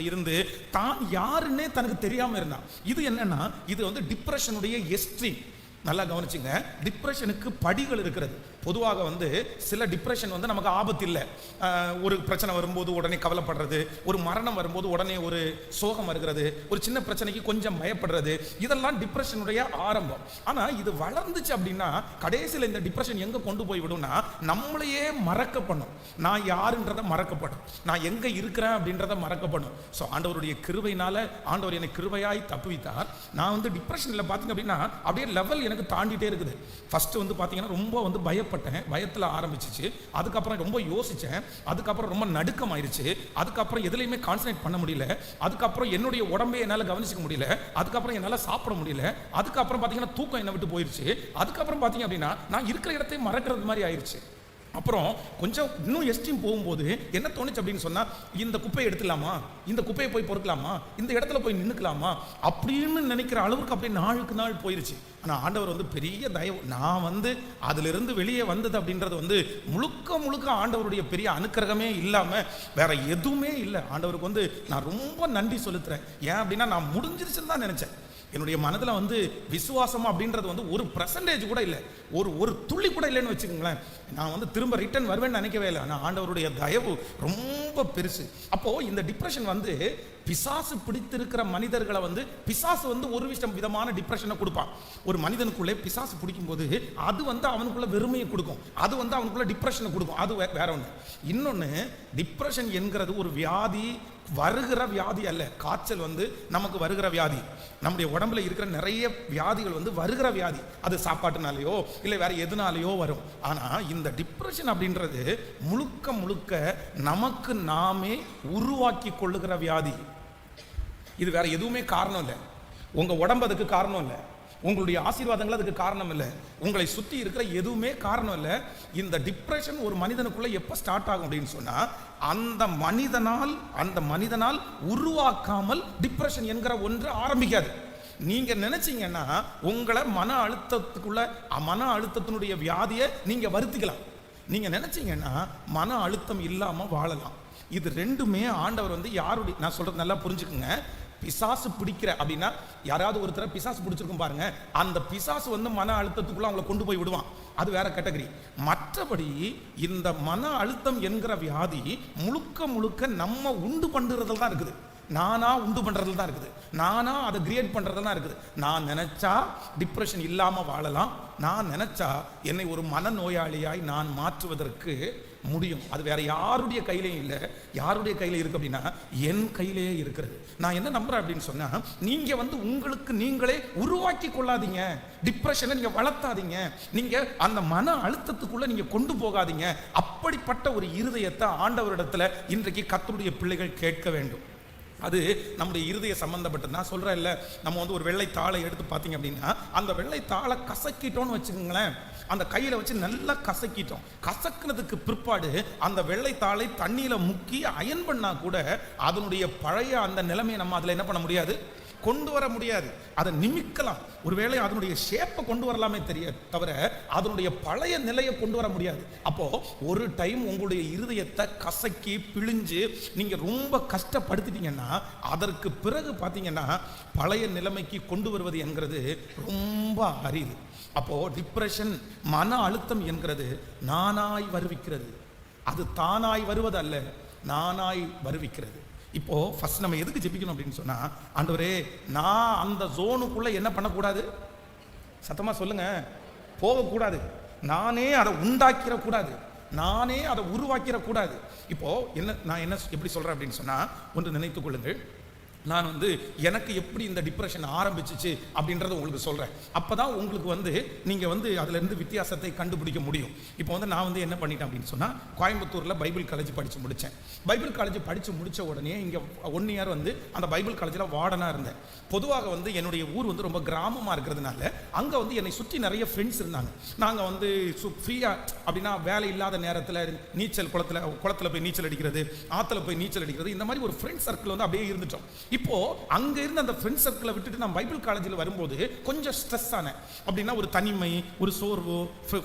Speaker 1: இருந்து தான் யாருன்னே தனக்கு தெரியாம இருந்தான். இது என்னன்னா, இது வந்து டிப்ரெஷனுடைய எக்ஸ்ட்ரீம். நல்லா கவனிச்சுங்க, டிப்ரெஷனுக்கு படிகள் இருக்கிறது. பொதுவாக வந்து சில டிப்ரெஷன் வந்து நமக்கு ஆபத்து இல்லை. ஒரு பிரச்சனை வரும்போது உடனே கவலைப்படுறது, ஒரு மரணம் வரும்போது உடனே ஒரு சோகம் வருகிறது, ஒரு சின்ன பிரச்சனைக்கு கொஞ்சம் பயப்படுறது, இதெல்லாம் டிப்ரெஷனுடைய ஆரம்பம். ஆனால் இது வளர்ந்துச்சு அப்படின்னா கடைசியில் இந்த டிப்ரெஷன் எங்கே கொண்டு போய் விடும்னா, நம்மளையே மறக்க பண்ணும். நான் யாருன்றதை மறக்கப்படும், நான் எங்கே இருக்கிறேன் அப்படின்றத மறக்கப்படும். ஸோ ஆண்டவருடைய கிருபையினால ஆண்டவர் என்னை கிருபையாய் தப்புவித்தார். நான் வந்து டிப்ரெஷனில் பார்த்தீங்க அப்படின்னா அப்படியே லெவல் எனக்கு தாண்டிட்டே இருக்குது. ஃபர்ஸ்ட் வந்து பார்த்தீங்கன்னா ரொம்ப வந்து பயத்தில் ஆரம்பிச்சிச்சு. அதுக்கப்புறம் ரொம்ப யோசித்தேன். அதுக்கப்புறம் ரொம்ப நடுக்கம் ஆயிடுச்சு. அதுக்கப்புறம் எதுலையுமே கான்சன்ட்ரேட் பண்ண முடியல. அதுக்கப்புறம் என்னுடைய உடம்பே என்னால் கவனிச்சிக்க முடியல. அதுக்கப்புறம் என்னால் சாப்பிட முடியல. அதுக்கப்புறம் பார்த்தீங்கன்னா தூக்கம் என்னை விட்டு போயிடுச்சு. அதுக்கப்புறம் பார்த்தீங்க அப்படின்னா நான் இருக்கிற இடத்தையும் மறக்கிறது மாதிரி ஆயிடுச்சு. அப்புறம் கொஞ்சம் இன்னும் எஸ்ட்ரீம் போகும்போது என்ன தோணுச்சு அப்படின்னு சொன்னா, இந்த குப்பையை எடுத்துலாமா, இந்த குப்பையை போய் பொறுக்கலாமா, இந்த இடத்துல போய் நின்றுக்கலாமா அப்படின்னு நினைக்கிற அளவுக்கு அப்படியே நாளுக்கு நாள் போயிருச்சு. ஆனால் ஆண்டவர் வந்து பெரிய தயவு, நான் வந்து அதிலிருந்து வெளியே வந்தது அப்படின்றது வந்து முழுக்க ஆண்டவருடைய பெரிய அனுக்கிரகமே இல்லாமல் வேற எதுவுமே இல்லை. ஆண்டவருக்கு வந்து நான் ரொம்ப நன்றி செலுத்துறேன். ஏன் அப்படின்னா நான் முடிஞ்சிருச்சுன்னு தான் நினைச்சேன். என்னுடைய மனதில் வந்து விசுவாசம் அப்படின்றது வந்து 1% கூட இல்லை, ஒரு துளி கூட இல்லைன்னு வச்சுக்கோங்களேன். நான் வந்து திரும்ப ரிட்டர்ன் வருவேன்னு நினைக்கவே இல்லை. ஆனால் ஆண்டவருடைய தயவு ரொம்ப பெருசு. அப்போது இந்த டிப்ரெஷன் வந்து பிசாசு பிடித்திருக்கிற மனிதர்களை வந்து பிசாசு வந்து ஒரு விதமான டிப்ரெஷனை கொடுப்பான். ஒரு மனிதனுக்குள்ளே பிசாசு பிடிக்கும் போது அது வந்து அவனுக்குள்ள வெறுமையை கொடுக்கும், அது வந்து அவனுக்குள்ள டிப்ரெஷனை கொடுக்கும். அது வேற ஒன்று. இன்னொன்று, டிப்ரெஷன் என்கிறது ஒரு வியாதி, வருகிற வியாதி அல்ல. காய்ச்சல் வந்து நமக்கு வருகிற வியாதி. நம்முடைய உடம்புல இருக்கிற நிறைய வியாதிகள் வந்து வருகிற வியாதி. அது சாப்பாட்டுனாலேயோ இல்லை வேற எதுனாலேயோ வரும். ஆனால் இந்த டிப்ரெஷன் அப்படின்றது முழுக்க முழுக்க நமக்கு நாமே உருவாக்கி கொள்ளுகிற வியாதி. இது வேற எதுவுமே காரணம் இல்லை. உங்க உடம்பு அதுக்கு காரணம் இல்லை, உங்களுடைய ஆசீர்வாதங்கள் அதுக்கு காரணம் இல்லை, உங்களை சுற்றி இருக்கிற எதுவுமே காரணம் இல்லை. இந்த டிப்ரெஷன் ஒரு மனிதனுக்குள்ள எப்போ ஸ்டார்ட் ஆகும் அப்படின்னு சொன்னா, அந்த மனிதனால் உருவாக்காமல் டிப்ரெஷன் என்கிற ஒன்று ஆரம்பிக்காது. நீங்க நினைச்சீங்கன்னா உங்களை மன அழுத்தத்தினுடைய வியாதியை நீங்க வருத்திக்கலாம். நீங்க நினைச்சீங்கன்னா மன அழுத்தம் இல்லாம வாழலாம். இது ரெண்டுமே ஆண்டவர் வந்து யாருடைய, நான் சொல்றது நல்லா புரிஞ்சுக்குங்க. பிசாசு பிடிக்கிற அப்படின்னா யாராவது ஒருத்தர பிசாசு பிடிச்சிருக்கும் பாருங்க, அந்த பிசாசு வந்து மன அழுத்தத்துக்குள்ள அவங்களை கொண்டு போய் விடுவான். அது வேற கேட்டகரி. மற்றபடி இந்த மன அழுத்தம் என்கிற வியாதி முழுக்க முழுக்க நம்ம உண்டு பண்ணுறதுல தான் இருக்குது. நானா உண்டு பண்றதுல தான் இருக்குது, நானா அதை கிரியேட் பண்றதுல தான் இருக்குது. நான் நினைச்சா டிப்ரெஷன் இல்லாம வாழலாம், நான் நினைச்சா என்னை ஒரு மனநோயாளியாய் நான் மாற்றுவதற்கு முடியும். அது வேற யாருடைய கையிலையும் இல்லை. யாருடைய கையில இருக்கு அப்படின்னா என் கையிலேயே இருக்கிறது. நான் என்ன நம்புறேன் அப்படின்னு சொன்னா, நீங்க வந்து உங்களுக்கு நீங்களே உருவாக்கி கொள்ளாதீங்க, டிப்ரெஷனை நீங்க வளர்த்தாதீங்க, நீங்க அந்த மன அழுத்தத்துக்குள்ள நீங்க கொண்டு போகாதீங்க. அப்படிப்பட்ட ஒரு இருதயத்தை ஆண்டவரிடத்துல இன்றைக்கு கர்த்தருடைய பிள்ளைகள் கேட்க வேண்டும். அது நம்முடைய இருதய சம்பந்தப்பட்டது. நான் சொல்றேன் இல்லை, நம்ம வந்து ஒரு வெள்ளை தாளை எடுத்து பார்த்தீங்க அப்படின்னா அந்த வெள்ளை தாளை கசக்கிட்டோன்னு வச்சுக்கோங்களேன், அந்த கையில் வச்சு நல்லா கசக்கிட்டோம். கசக்குனதுக்கு பிற்பாடு அந்த வெள்ளை தாளை தண்ணியில முக்கி அயன் பண்ணா கூட அதனுடைய பழைய அந்த நிலைமையை நம்ம அதில் என்ன பண்ண முடியாது, கொண்டு வர முடியாது. அதை நிமிக்கலாம், ஒருவேளை அதனுடைய ஷேப்பை கொண்டு வரலாமே தெரியாது, தவிர அதனுடைய பழைய நிலையை கொண்டு வர முடியாது. அப்போ ஒரு டைம் உங்களுடைய இருதயத்தை கசக்கி பிழிஞ்சு நீங்க ரொம்ப கஷ்டப்படுத்திட்டீங்கன்னா அதற்கு பிறகு பார்த்தீங்கன்னா பழைய நிலைமைக்கு கொண்டு வருவது என்கிறது ரொம்ப அரிது. அப்போ டிப்ரெஷன், மன அழுத்தம் என்கிறது நானாய் வருவிக்கிறது. அது தானாய் வருவது அல்ல, நானாய் வருவிக்கிறது. இப்போ ஃபர்ஸ்ட் நம்ம எதுக்கு ஜெபிக்கணும் அப்படின்னு சொன்னா, ஆண்டவரே நான் அந்த ஜோனுக்குள்ள என்ன பண்ணக்கூடாது, சத்தமா சொல்லுங்க, போகக்கூடாது. நானே அதை உண்டாக்கிடக்கூடாது, நானே அதை உருவாக்கிடக்கூடாது. இப்போ நான் என்ன எப்படி சொல்றேன் அப்படின்னு சொன்னா, ஒன்று நினைத்துக் கொள்ளுங்கள். நான் வந்து எனக்கு எப்படி இந்த டிப்ரெஷன் ஆரம்பிச்சிச்சு அப்படின்றத உங்களுக்கு சொல்கிறேன். அப்போ தான் உங்களுக்கு வந்து நீங்கள் வந்து அதிலிருந்து வித்தியாசத்தை கண்டுபிடிக்க முடியும். இப்போ வந்து நான் வந்து என்ன பண்ணிட்டேன் அப்படின்னு சொன்னால், கோயம்புத்தூரில் பைபிள் காலேஜ் படித்து முடித்தேன். பைபிள் காலேஜ் படித்து முடித்த உடனே இங்கே 1 இயர் வந்து அந்த பைபிள் காலேஜில் வார்டனாக இருந்தேன். பொதுவாக வந்து என்னுடைய ஊர் வந்து ரொம்ப கிராமமாக இருக்கிறதுனால அங்கே வந்து என்னை சுற்றி நிறைய ஃப்ரெண்ட்ஸ் இருந்தாங்க. நாங்கள் வந்து ஃப்ரீயாக அப்படின்னா வேலை இல்லாத நேரத்தில் நீச்சல் குளத்தில் போய் நீச்சல் அடிக்கிறது, ஆற்றுல போய் நீச்சல் அடிக்கிறது, இந்த மாதிரி ஒரு ஃப்ரெண்ட் சர்க்கிள் வந்து அப்படியே இருந்துட்டோம். இப்போ அங்க இருந்து அந்த ஃப்ரெண்ட் சர்க்கிளை விட்டுட்டு நான் பைபிள் காலேஜில் வரும்போது கொஞ்சம் ஸ்ட்ரெஸ் ஆனேன். அப்படின்னா ஒரு தனிமை, ஒரு சோர்வு,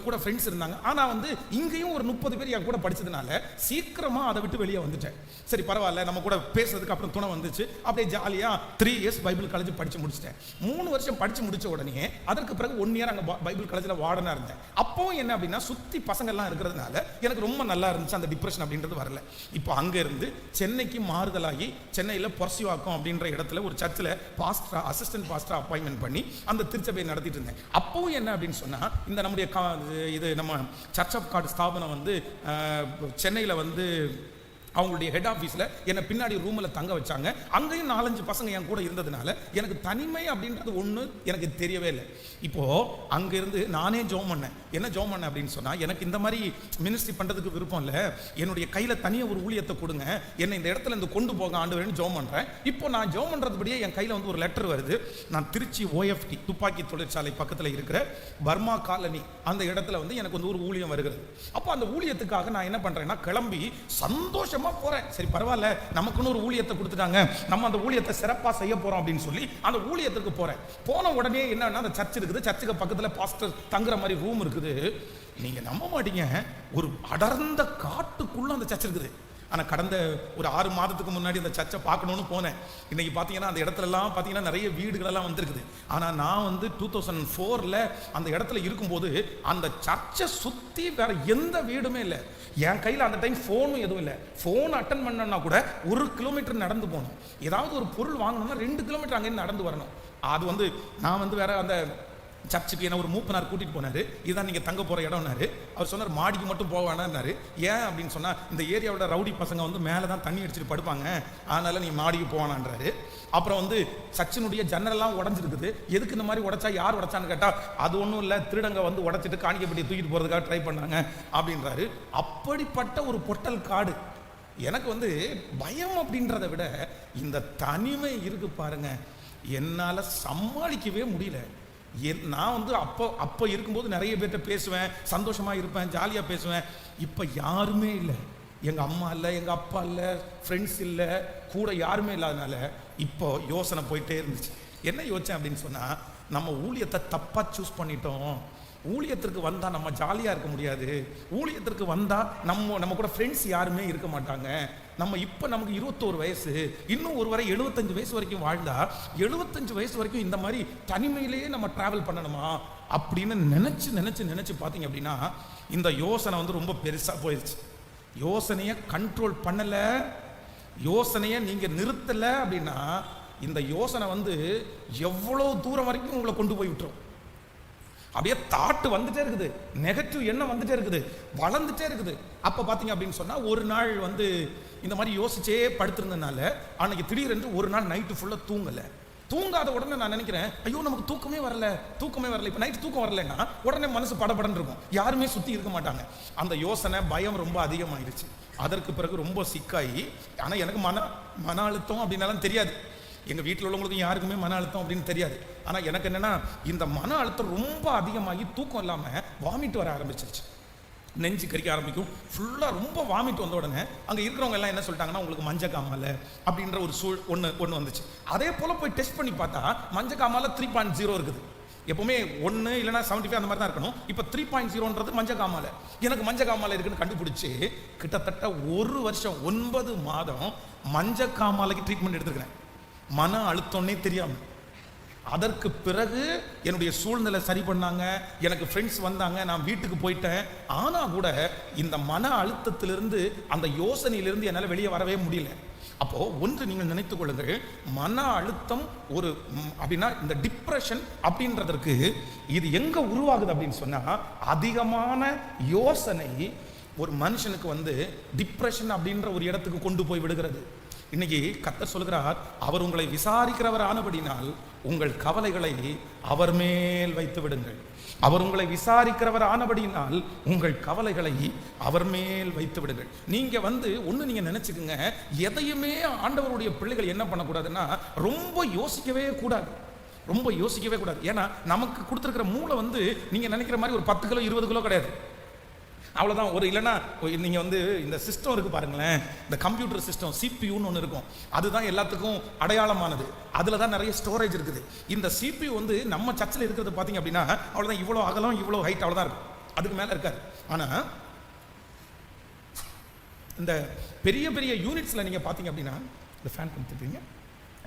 Speaker 1: கூட ஃப்ரெண்ட்ஸ் இருந்தாங்க. ஆனால் வந்து இங்கேயும் ஒரு 30 பேர் என் கூட படிச்சதுனால சீக்கிரமாக அதை விட்டு வெளியே வந்துட்டேன். சரி பரவாயில்ல, நம்ம கூட பேசுறதுக்கு அப்புறம் துணை வந்துச்சு. அப்படியே ஜாலியாக 3 இயர்ஸ் பைபிள் காலேஜ் படித்து முடிச்சிட்டேன். 3 வருஷம் படித்து முடிச்ச உடனே அதற்கு பிறகு 1 இயர் அங்கே பைபிள் காலேஜில் வார்டனாக இருந்தேன். அப்போ என்ன அப்படின்னா சுற்றி பசங்கள்லாம் இருக்கிறதுனால எனக்கு ரொம்ப நல்லா இருந்துச்சு, அந்த டிப்ரெஷன் அப்படின்றது வரல. இப்போ அங்கே இருந்து சென்னைக்கு மாறுதலாகி சென்னையில் பொர்சிவாக்கம் அப்படின்ற இடத்துல ஒரு சர்ச்சில் பாஸ்டரா, அசிஸ்டன்ட் பாஸ்டரா அப்பாயின்மெண்ட் பண்ணி அந்த திருச்சபையை நடத்திட்டு இருந்தேன். அப்பவும் என்ன அப்படின்னு சொன்னா, இந்த நம்முடைய இது நம்ம சர்ச் ஆஃப் காட் ஸ்தாபனம் வந்து சென்னையில் வந்து அவங்களுடைய ஹெட் ஆஃபீஸில் என்னை பின்னாடி ரூமில் தங்க வச்சாங்க. அங்கேயும் 4-5 பசங்க என் கூட இருந்ததுனால எனக்கு தனிமை அப்படின்றது ஒன்று எனக்கு தெரியவே இல்லை. இப்போது அங்கேருந்து நானே ஜெபம் பண்ணேன். என்ன ஜெபம் பண்ணேன் அப்படின்னு சொன்னால், எனக்கு இந்த மாதிரி மினிஸ்ட்ரி பண்ணுறதுக்கு விருப்பம் இல்லை, என்னுடைய கையில் தனியாக ஒரு ஊழியத்தை கொடுங்க, என்னை இந்த இடத்துல இருந்து கொண்டு போக ஆண்டவரேன்னு ஜெபம் பண்ணுறேன். இப்போ நான் ஜெபம் பண்ணுறதுபடியே என் கையில் வந்து ஒரு லெட்டர் வருது. நான் திருச்சி OFT துப்பாக்கி தொழிற்சாலை பக்கத்தில் இருக்கிற பர்மா காலனி அந்த இடத்துல வந்து எனக்கு வந்து ஒரு ஊழியம் வருகிறது. அப்போ அந்த ஊழியத்துக்காக நான் என்ன பண்ணுறேன்னா கிளம்பி சந்தோஷம் போறேன். சரி பரவாயில்ல, நமக்குன்னு ஒரு ஊழியத்தை கொடுத்துட்டாங்க, நம்ம அந்த ஊழியத்தை சிறப்பா செய்ய போறோம் அப்படின்னு சொல்லி அந்த ஊழியத்துக்கு போறேன். போன உடனே என்னன்னா, அந்த சர்ச் இருக்குது, சர்ச்சுக்கு பக்கத்துல பாஸ்டர் தங்குற மாதிரி ரூம் இருக்குது. நீங்க நம்ப மாட்டீங்க, ஒரு அடர்ந்த காட்டுக்குள்ள அந்த சர்ச் இருக்குது. ஆனால் கடந்த ஒரு 6 மாதத்துக்கு முன்னாடி அந்த சர்ச்சை பார்க்கணுன்னு போனேன். இன்னைக்கு பார்த்தீங்கன்னா அந்த இடத்துலலாம் பார்த்தீங்கன்னா நிறைய வீடுகளெல்லாம் வந்திருக்குது. ஆனால் நான் வந்து 2004 அந்த இடத்துல இருக்கும்போது அந்த சர்ச்சை சுற்றி வேற எந்த வீடுமே இல்லை. என் கையில் அந்த டைம் ஃபோனும் எதுவும் இல்லை. ஃபோன் அட்டன் பண்ணோம்னா கூட 1 கிலோமீட்டர் நடந்து போகணும். ஏதாவது ஒரு பொருள் வாங்கணும்னா 2 கிலோமீட்டர் அங்கேருந்து நடந்து வரணும். அது வந்து நான் வந்து வேற அந்த சர்ச்சுக்கு என்ன ஒரு மூப்பனார் கூட்டிகிட்டு போனார். இதுதான் நீங்கள் தங்க போகிற இடம்னாரு. அவர் சொன்னார் மாடிக்கு மட்டும் போக வேணான்னாரு. ஏன் அப்படின்னு சொன்னால் இந்த ஏரியாவோட ரவுடி பசங்க வந்து மேலே தான் தண்ணி அடிச்சுட்டு படுப்பாங்க, அதனால் நீ மாடிக்கு போவானான்றாரு. அப்புறம் வந்து சர்ச்சினுடைய ஜன்னலெல்லாம் உடஞ்சிருக்குது. எதுக்கு இந்த மாதிரி உடைச்சா, யார் உடைச்சான்னு கேட்டால் அது ஒன்றும் இல்லை, திருடங்க வந்து உடைச்சிட்டு காணிக்கப்பட்டி தூக்கிட்டு போகிறதுக்காக ட்ரை பண்ணாங்க அப்படின்றாரு. அப்படிப்பட்ட ஒரு பொட்டல் காடு. எனக்கு வந்து பயம் அப்படின்றத விட இந்த தனிமை இருக்கு பாருங்க, என்னால் சமாளிக்கவே முடியல. நான் வந்து அப்போ இருக்கும்போது நிறைய பேர்கிட்ட பேசுவேன், சந்தோஷமாக இருப்பேன், ஜாலியாக பேசுவேன். இப்போ யாருமே இல்லை. எங்கள் அம்மா இல்லை, எங்கள் அப்பா இல்லை, ஃப்ரெண்ட்ஸ் இல்லை, கூட யாருமே இல்லாதனால இப்போ யோசனை போயிட்டே இருந்துச்சு. என்ன யோசிச்சேன் அப்படின்னு சொன்னால், நம்ம ஊழியத்தை தப்பாக சூஸ் பண்ணிட்டோம். ஊழியத்திற்கு வந்தால் நம்ம ஜாலியாக இருக்க முடியாது. ஊழியத்திற்கு வந்தால் நம்ம கூட ஃப்ரெண்ட்ஸ் யாருமே இருக்க மாட்டாங்க. நம்ம இப்போ நமக்கு 21 வயசு, இன்னும் ஒரு வரை 75 வயசு வரைக்கும் வாழ்ந்தா 75 வயசு வரைக்கும் இந்த மாதிரி தனிமையிலேயே நம்ம டிராவல் பண்ணணுமா அப்படின்னு நினச்சி பார்த்தீங்க அப்படின்னா இந்த யோசனை வந்து ரொம்ப பெருசாக போயிடுச்சு. யோசனையை கண்ட்ரோல் பண்ணலை, யோசனையை நீங்கள் நிறுத்தலை அப்படின்னா இந்த யோசனை வந்து எவ்வளோ தூரம் வரைக்கும் உங்களை கொண்டு போய் விட்டுரும். அப்படியே தாட்டு வந்துட்டே இருக்குது, நெகட்டிவ் எண்ணம் வந்துட்டே இருக்குது, வளர்ந்துட்டே இருக்குது. அப்போ பார்த்தீங்க அப்படின்னு சொன்னால் ஒரு நாள் வந்து இந்த மாதிரி யோசிச்சே படுத்திருந்ததுனால அன்னைக்கு திடீரென்று ஒரு நாள் நைட்டு ஃபுல்லாக தூங்காத உடனே நான் நினைக்கிறேன், ஐயோ நமக்கு தூக்கமே வரல. இப்போ நைட்டு தூக்கம் வரலன்னா உடனே மனசு படபடன்னு இருக்கும், யாருமே சுற்றி இருக்க மாட்டாங்க. அந்த யோசனை பயம் ரொம்ப அதிகமாகிடுச்சு. அதற்கு பிறகு ரொம்ப சிக்காயி, ஆனால் எனக்கு மன அழுத்தம் அப்படின்னாலும் தெரியாது, எங்கள் வீட்டில் உள்ளவங்களுக்கும் யாருக்குமே மன அழுத்தம் அப்படின்னு தெரியாது. ஆனால் எனக்கு என்னென்னா இந்த மன அழுத்தம் ரொம்ப அதிகமாகி தூக்கம் இல்லாமல் வாமிட் வர ஆரம்பிச்சிருச்சு. நெஞ்சு கறிக்க ஆரம்பிக்கும், ஃபுல்லாக ரொம்ப வாமிட் வந்த உடனே அங்கே இருக்கிறவங்க எல்லாம் என்ன சொல்லிட்டாங்கன்னா, உங்களுக்கு மஞ்சக்காமலை அப்படின்ற ஒரு ஒன்று வந்துச்சு. அதே போல் போய் டெஸ்ட் பண்ணி பார்த்தா மஞ்சக்காமலை 3.0 இருக்குது. எப்பவுமே 1 இல்லைனா 75 அந்த மாதிரி தான் இருக்கணும். இப்போ 3.0ன்றது மஞ்சக்காமலை. எனக்கு மஞ்சக்காமலை இருக்குன்னு கண்டுபிடிச்சி கிட்டத்தட்ட 1 வருஷம் 9 மாதம் மஞ்சக்காமலைக்கு ட்ரீட்மெண்ட் எடுத்துக்கிறேன், மன அழுத்தம்னே தெரியாமல். அதற்கு பிறகு என்னுடைய சூழ்நிலை சரி பண்ணாங்க, எனக்கு ஃப்ரெண்ட்ஸ் வந்தாங்க, நான் வீட்டுக்கு போயிட்டேன். ஆனால் கூட இந்த மன அழுத்தத்திலிருந்து, அந்த யோசனையிலிருந்து என்னால் வெளியே வரவே முடியல. அப்போது ஒன்று நீங்கள் நினைத்துக் கொள்ளுங்கள், மன அழுத்தம் ஒரு அப்படின்னா இந்த டிப்ரெஷன் அப்படின்றதற்கு இது எங்கே உருவாகுது அப்படின்னு சொன்னால், அதிகமான யோசனை ஒரு மனுஷனுக்கு வந்து டிப்ரெஷன் அப்படின்ற ஒரு இடத்துக்கு கொண்டு போய் விடுகிறது. இன்னைக்கு கர்த்தர் சொல்கிறார், அவர் உங்களை விசாரிக்கிறவர் ஆனபடினால் உங்கள் கவலைகளை அவர் மேல் வைத்து விடுங்கள். அவர் உங்களை விசாரிக்கிறவர் ஆனபடினால் உங்கள் கவலைகளை அவர் மேல் வைத்து விடுங்கள். நீங்க வந்து ஒண்ணு நீங்க நினைச்சுக்குங்க, எதையுமே ஆண்டவருடைய பிள்ளைகள் என்ன பண்ணக்கூடாதுன்னா ரொம்ப யோசிக்கவே கூடாது. ஏன்னா நமக்கு கொடுத்துருக்கிற மூளை வந்து நீங்க நினைக்கிற மாதிரி ஒரு 10 கிலோ 20 கிலோ கிடையாது, அவ்வளோதான். ஒரு இல்லைன்னா நீங்கள் வந்து இந்த சிஸ்டம் இருக்குது பாருங்களேன், இந்த கம்ப்யூட்டர் சிஸ்டம் சிபியூன்னு ஒன்று இருக்கும், அதுதான் எல்லாத்துக்கும் அடையாளமானது. அதில் தான் நிறைய ஸ்டோரேஜ் இருக்குது. இந்த சிபியூ வந்து நம்ம சர்ச்சில் இருக்கிறது பார்த்தீங்க அப்படின்னா அவ்வளோதான், இவ்வளோ அகலம் இவ்வளோ ஹைட் அவ்வளோதான் இருக்கும், அதுக்கு மேலே இருக்காது. ஆனால் இந்த பெரிய பெரிய யூனிட்ஸில் நீங்கள் பார்த்தீங்க அப்படின்னா, இந்த ஃபேன் கொடுத்துருப்பீங்க,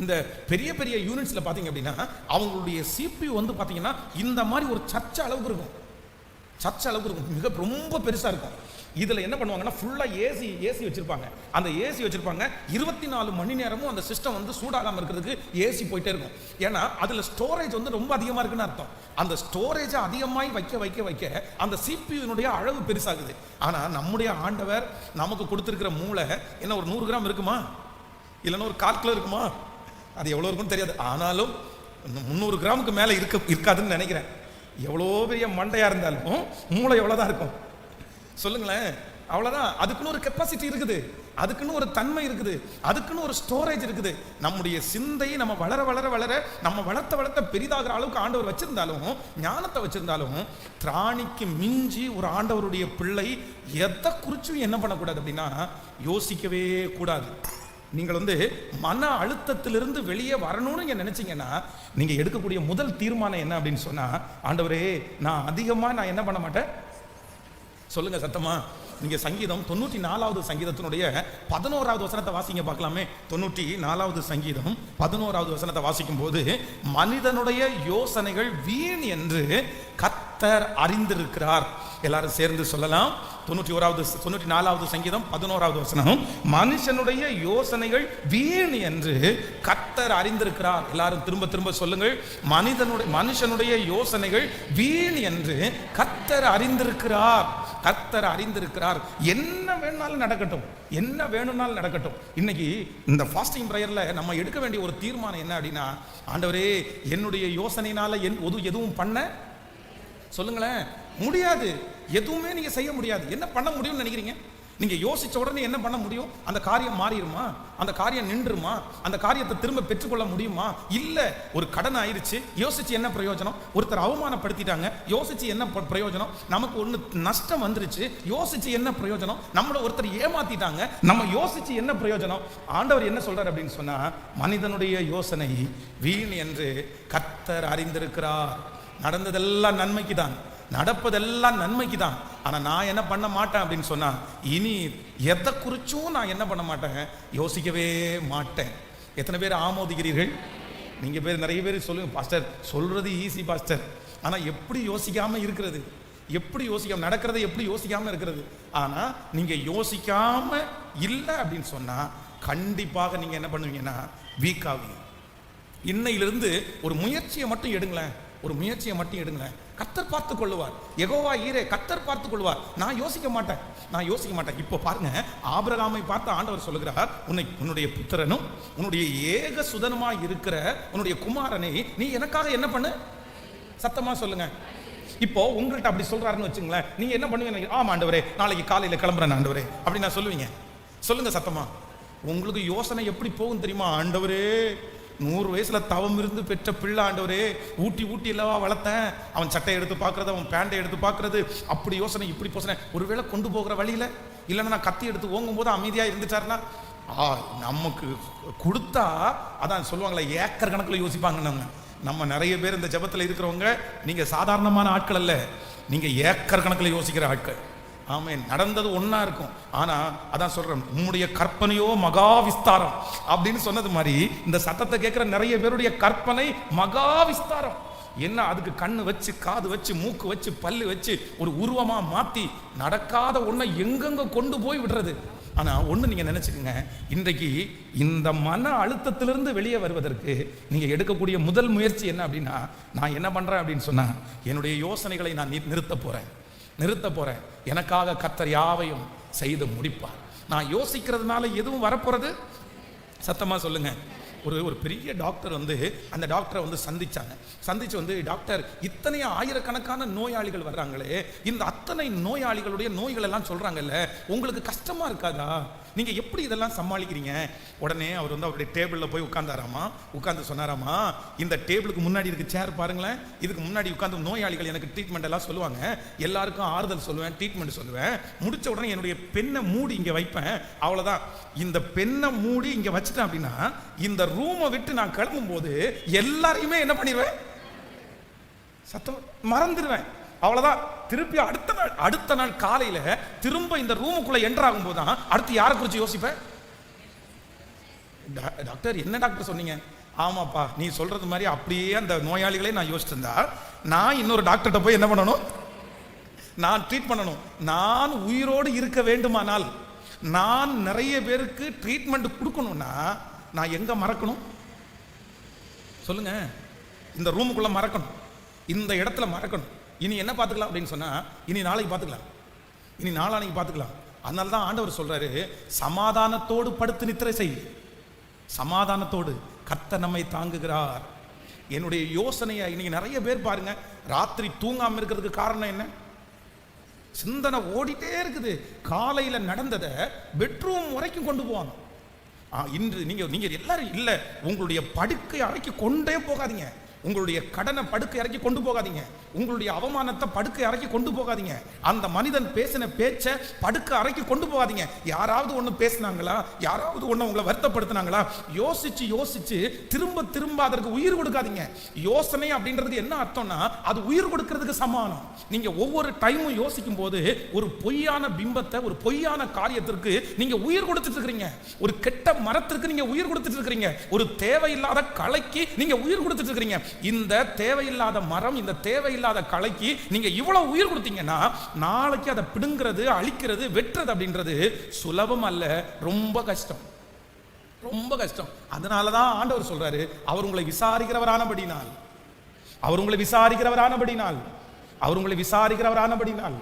Speaker 1: இந்த பெரிய பெரிய யூனிட்ஸில் பார்த்தீங்க அப்படின்னா அவங்களுடைய சிபியூ வந்து பார்த்தீங்கன்னா இந்த மாதிரி ஒரு சர்ச்சை அளவுக்கு இருக்கும், மிக ரொம்ப பெருசாக இருக்கும். இதில் என்ன பண்ணுவாங்கன்னா ஃபுல்லாக ஏசி வச்சுருப்பாங்க. அந்த ஏசி வச்சுருப்பாங்க 24 மணி நேரமும் அந்த சிஸ்டம் வந்து சூடாகாமல் இருக்கிறதுக்கு ஏசி போயிட்டே இருக்கும். ஏன்னா அதில் ஸ்டோரேஜ் வந்து ரொம்ப அதிகமாக இருக்குன்னு அர்த்தம். அந்த ஸ்டோரேஜை அதிகமாகி வைக்க அந்த சிபியூனுடைய அளவு பெருசாகுது. ஆனால் நம்முடைய ஆண்டவர் நமக்கு கொடுத்துருக்கிற மூளை என்ன ஒரு 100 கிராம் இருக்குமா, இல்லைன்னா ஒரு 1/4 கிலோ இருக்குமா, அது எவ்வளோ இருக்குன்னு தெரியாது. ஆனாலும் 300 கிராமுக்கு மேலே இருக்காதுன்னு நினைக்கிறேன். எவ்வளோ பெரிய மண்டையாக இருந்தாலும் மூளை எவ்வளோதான் இருக்கும் சொல்லுங்களேன், அவ்வளோதான். அதுக்குன்னு ஒரு கெப்பாசிட்டி இருக்குது, அதுக்குன்னு ஒரு தன்மை இருக்குது, அதுக்குன்னு ஒரு ஸ்டோரேஜ் இருக்குது. நம்முடைய சிந்தையை நம்ம வளர நம்ம வளர்த்த பெரிதாகிற அளவுக்கு ஆண்டவர் வச்சிருந்தாலும், ஞானத்தை வச்சிருந்தாலும், திராணிக்கு மிஞ்சி ஒரு ஆண்டவருடைய பிள்ளை எதை குறிச்சும் என்ன பண்ணக்கூடாது அப்படின்னா யோசிக்கவே கூடாது. நீங்கள் வந்து மன அழுத்தத்திலிருந்து வெளியே வரணும்னு நீங்க நினைச்சீங்கன்னா நீங்க எடுக்கக்கூடிய முதல் தீர்மானம் என்ன அப்படின்னு சொன்னா, ஆண்டவரே நான் அதிகமா என்ன பண்ண மாட்டேன், சொல்லுங்க சத்தமா, நீங்க சங்கீதம் 94வது சங்கீதத்தினுடைய 11வது வசனத்தை வாசிங்க பார்க்கலாமே. 94வது சங்கீதம் 11வது வசனத்தை வாசிக்கும் போது, மனிதனுடைய யோசனைகள் வீண் என்று கர்த்தர் அறிந்திருக்கிறார். எல்லாரும் சேர்ந்து சொல்லலாம். 94வது சங்கீதம் 11வது வசனம், மனுஷனுடைய யோசனைகள் வீண் என்று கர்த்தர் அறிந்திருக்கிறார். எல்லாரும் திரும்ப திரும்ப சொல்லுங்கள். மனுஷனுடைய யோசனைகள் வீண் என்று கர்த்தர் அறிந்திருக்கிறார். கர்த்தர் அறிந்திருக்கிறார். என்ன வேணும்னாலும் நடக்கட்டும், என்ன வேணும்னாலும் நடக்கட்டும். இன்னைக்கு இந்த ஃபாஸ்டிங் பிரேயர்ல நம்ம எடுக்க வேண்டிய ஒரு தீர்மானம் என்ன அப்படின்னா, ஆண்டவரே என்னுடைய யோசனையினால எதுவும் பண்ண சொல்லுங்களேன் முடியாது. எதுவுமே நீங்க செய்ய முடியாது. என்ன பண்ண முடியும்னு நினைக்கிறீங்க? நீங்க யோசிச்ச உடனே என்ன பண்ண முடியும்? அந்த காரியம் மாறிடுமா? அந்த காரியம் நின்றுமா? அந்த காரியத்தை திரும்ப பெற்றுக்கொள்ள முடியுமா? இல்ல. ஒரு கடன் ஆயிருச்சு, யோசிச்சு என்ன பிரயோஜனம்? ஒருத்தர் அவமானப்படுத்திட்டாங்க, யோசிச்சு என்ன பிரயோஜனம்? நமக்கு ஒண்ணு நஷ்டம் வந்துருச்சு, யோசிச்சு என்ன பிரயோஜனம்? நம்மள ஒருத்தர் ஏமாத்திட்டாங்க, நம்ம யோசிச்சு என்ன பிரயோஜனம்? ஆண்டவர் என்ன சொல்றார் அப்படின்னு சொன்னா, மனிதனுடைய யோசனை வீண் என்று கர்த்தர் அறிந்திருக்கிறார். நடந்ததெல்லாம் நன்மைக்கு தான், நடப்பதெல்லாம் நன்மைக்கு தான். ஆனா நான் என்ன பண்ண மாட்டேன் அப்படின்னு சொன்னா, இனி எதை குறிச்சும் நான் என்ன பண்ண மாட்டேன், யோசிக்கவே மாட்டேன். எத்தனை பேர் ஆமோதிக்கிறீர்கள்? நீங்க பேர் நிறைய பேர் சொல்லுங்க, பாஸ்டர் சொல்றது ஈஸி பாஸ்டர், ஆனா எப்படி யோசிக்காம இருக்கிறது, எப்படி யோசிக்காம நடக்கிறத எப்படி யோசிக்காம இருக்கிறது. ஆனா நீங்க யோசிக்காம இல்லை அப்படின்னு சொன்னா கண்டிப்பாக நீங்க என்ன பண்ணுவீங்கன்னா வீக் ஆவீங்க. இன்னையிலிருந்து ஒரு முயற்சியை மட்டும் எடுங்களேன், ஒரு முயற்சியை மட்டும் எடுங்களேன். கர்த்தர் பார்த்து கொள்ளுவார். யெகோவா ஈரே, கர்த்தர் பார்த்து கொள்வார். நான் யோசிக்க மாட்டேன். இப்போ பாருங்க, ஆபிரகாமை பார்த்து ஆண்டவர் சொல்லுகிறார், உன்னுடைய புத்திரனும் உன்னுடைய ஏக சுதனுமாய் இருக்கிற உன்னுடைய குமாரனை நீ எனக்காக என்ன பண்ணு, சத்தமா சொல்லுங்க. இப்போ உங்கள்கிட்ட அப்படி சொல்றாருன்னு வச்சுங்களேன், நீங்க என்ன பண்ணுவீங்க? ஆமா ஆண்டவரே, நாளைக்கு காலையில கிளம்புறேன் ஆண்டவரே அப்படி நான் சொல்லுவீங்க? சொல்லுங்க சத்தமா. உங்களுக்கு யோசனை எப்படி போகும் தெரியுமா? ஆண்டவரே 100 வயசுல தவம் இருந்து பெற்ற பிள்ளை ஆண்டவரே, ஊட்டி இல்லவா வளர்த்தேன், அவன் சட்டை எடுத்து பார்க்கறது, அவன் பேண்டை எடுத்து பார்க்கறது, அப்படி யோசனை இப்படி யோசனை. ஒருவேளை கொண்டு போகிற வழியில இல்லைன்னா நான் கத்தி எடுத்து ஓங்கும் போது அமைதியா இருந்துட்டாருன்னா, நமக்கு கொடுத்தா அதான் சொல்லுவாங்களே ஏக்கர் கணக்கில் யோசிப்பாங்க. நம்ம நிறைய பேர் இந்த ஜபத்தில் இருக்கிறவங்க, நீங்க சாதாரணமான ஆட்கள் அல்ல, நீங்க ஏக்கர் கணக்கில் யோசிக்கிற ஆட்கள். ஆமென். நடந்தது ஒன்னா இருக்கும், ஆனா அதான் சொல்றேன், உம்முடைய கற்பனையோ மகா விஸ்தாரம் அப்படின்னு சொன்னது மாதிரி இந்த சத்தத்தை கேட்கிற நிறைய பேருடைய கற்பனை மகா விஸ்தாரம். என்ன அதுக்கு கண்ணு வச்சு, காது வச்சு, மூக்கு வச்சு, பல்லு வச்சு ஒரு உருவமா மாத்தி நடக்காத ஒன்றை எங்கெங்க கொண்டு போய் விடுறது. ஆனா ஒண்ணு நீங்க நினைச்சுக்கங்க, இன்றைக்கு இந்த மன அழுத்தத்திலிருந்து வெளியே வருவதற்கு நீங்க எடுக்கக்கூடிய முதல் முயற்சி என்ன அப்படின்னா, நான் என்ன பண்றேன் அப்படின்னு சொன்னா, என்னுடைய யோசனைகளை நான் நிறுத்த போறேன். எனக்காக கர்த்தர் யாவையும் செய்து முடிப்பார். நான் யோசிக்கிறதுனால எதுவும் வரப்போறது? சத்தமா சொல்லுங்க. ஒரு பெரிய டாக்டர் அந்த டாக்டரை சந்திச்சு டாக்டர், இத்தனை ஆயிரக்கணக்கான நோயாளிகள் வர்றாங்களே, இந்த அத்தனை நோயாளிகளுடைய நோய்கள் எல்லாம் சொல்றாங்கல்ல, உங்களுக்கு கஷ்டமா இருக்காதா? நீங்க எப்படி இதெல்லாம் சமாளிக்கிறீங்க? உடனே அவர் அவருடைய டேபிள்ல போய் உட்கார்ந்து சொன்னாராமா, இந்த டேபிளுக்கு முன்னாடி இருக்கு சேர் பாருங்களேன், இதுக்கு முன்னாடி உட்கார்ந்து நோயாளிகள் எனக்கு ட்ரீட்மெண்ட் எல்லாம் சொல்லுவாங்க, எல்லாருக்கும் ஆறுதல் சொல்லுவேன், ட்ரீட்மெண்ட் சொல்லுவேன், முடிச்ச உடனே என்னுடைய பெண்ணை மூடி இங்க வைப்பேன், அவ்வளவுதான். இந்த பெண்ணை மூடி இங்க வச்சுட்டேன் அப்படின்னா, இந்த ரூமை விட்டு நான் கிளம்பும் போது எல்லாரையுமே என்ன பண்ணிடுவேன், சத்தம் மறந்துடுவேன், அவ்வளவுதான். திருப்பி அடுத்த நாள் காலையில திரும்ப இந்த ரூமுக்குள்ள என்டர் ஆகும் போதுதான் அடுத்து யாரை குறிச்சு யோசிப்பேன்? டாக்டர் என்ன டாக்டர் சொன்னீங்க? ஆமாப்பா, நீ சொல்றது மாதிரி அப்படியே அந்த நோயாளிகளே நான் யோசிச்சிருந்தா, நான் இன்னொரு டாக்டர்கிட்ட போய் என்ன பண்ணணும், நான் ட்ரீட் பண்ணணும். நான் உயிரோடு இருக்க வேண்டுமானால், நான் நிறைய பேருக்கு ட்ரீட்மெண்ட் கொடுக்கணும்னா நான் எங்க மறக்கணும் சொல்லுங்க? இந்த ரூமுக்குள்ள மறக்கணும், இந்த இடத்துல மறக்கணும். இனி என்ன பார்த்துக்கலாம் அப்படின்னு சொன்னா, இனி நாளைக்கு பார்த்துக்கலாம், இனி நாளானைக்கு பார்த்துக்கலாம். அதனால தான் ஆண்டவர் சொல்றாரு, சமாதானத்தோடு படுத்து நித்திரை செய். சமாதானத்தோடு கர்த்தர் நம்மை தாங்குகிறார். என்னுடைய யோசனையை இன்னைக்கு நிறைய பேர் பாருங்க, ராத்திரி தூங்காம இருக்கிறதுக்கு காரணம் என்ன? சிந்தனை ஓடிட்டே இருக்குது. காலையில நடந்ததை பெட்ரூம் வரைக்கும் கொண்டு போவாங்க. இன்று நீங்க எல்லாரும் இல்ல, உங்களுடைய படுக்கை அறைக்கு கொண்டே போகாதீங்க, உங்களுடைய கடனை படுக்கை இறக்கி கொண்டு போகாதீங்க. உங்களுடைய அவமானத்தை படுக்கை இறக்கி கொண்டு போகாதீங்க. அந்த மனிதன் பேசின பேச்சை படுக்கை அறைக்கி கொண்டு போகாதீங்க. யாராவது ஒன்று பேசினாங்களா, யாராவது ஒன்று உங்களை வருத்தப்படுத்தினாங்களா, யோசிச்சு யோசிச்சு திரும்ப திரும்ப அதற்கு உயிர் கொடுக்காதீங்க. யோசனை அப்படின்றது என்ன அர்த்தம்னா, அது உயிர் கொடுக்கிறதுக்கு சமானம். நீங்க ஒவ்வொரு டைமும் யோசிக்கும் போது ஒரு பொய்யான பிம்பத்தை, ஒரு பொய்யான காரியத்திற்கு நீங்க உயிர் கொடுத்துட்டு இருக்கிறீங்க. ஒரு கெட்ட மரத்திற்கு நீங்க உயிர் கொடுத்துட்டு இருக்கிறீங்க. ஒரு தேவையில்லாத கலைக்கு நீங்க உயிர் கொடுத்துட்டு இருக்கிறீங்க. இந்த தேவையில்லாத மரம், இந்த தேவையில்லாத கலைக்கு நீங்க இவ்வளவு உயிர் கொடுத்தீங்கன்னா நாளைக்கு அதை பிடுங்கிறது, அழிக்கிறது, வெட்டுறது அப்படின்றது சுலபம் அல்ல, ரொம்ப கஷ்டம், ரொம்ப கஷ்டம். அதனாலதான் ஆண்டவர் சொல்றாரு, அவர் உங்களை விசாரிக்கிறவரானபடினால், அவர் உங்களை விசாரிக்கிறவரானபடினால், அவர் உங்களை விசாரிக்கிறவரானபடினால்.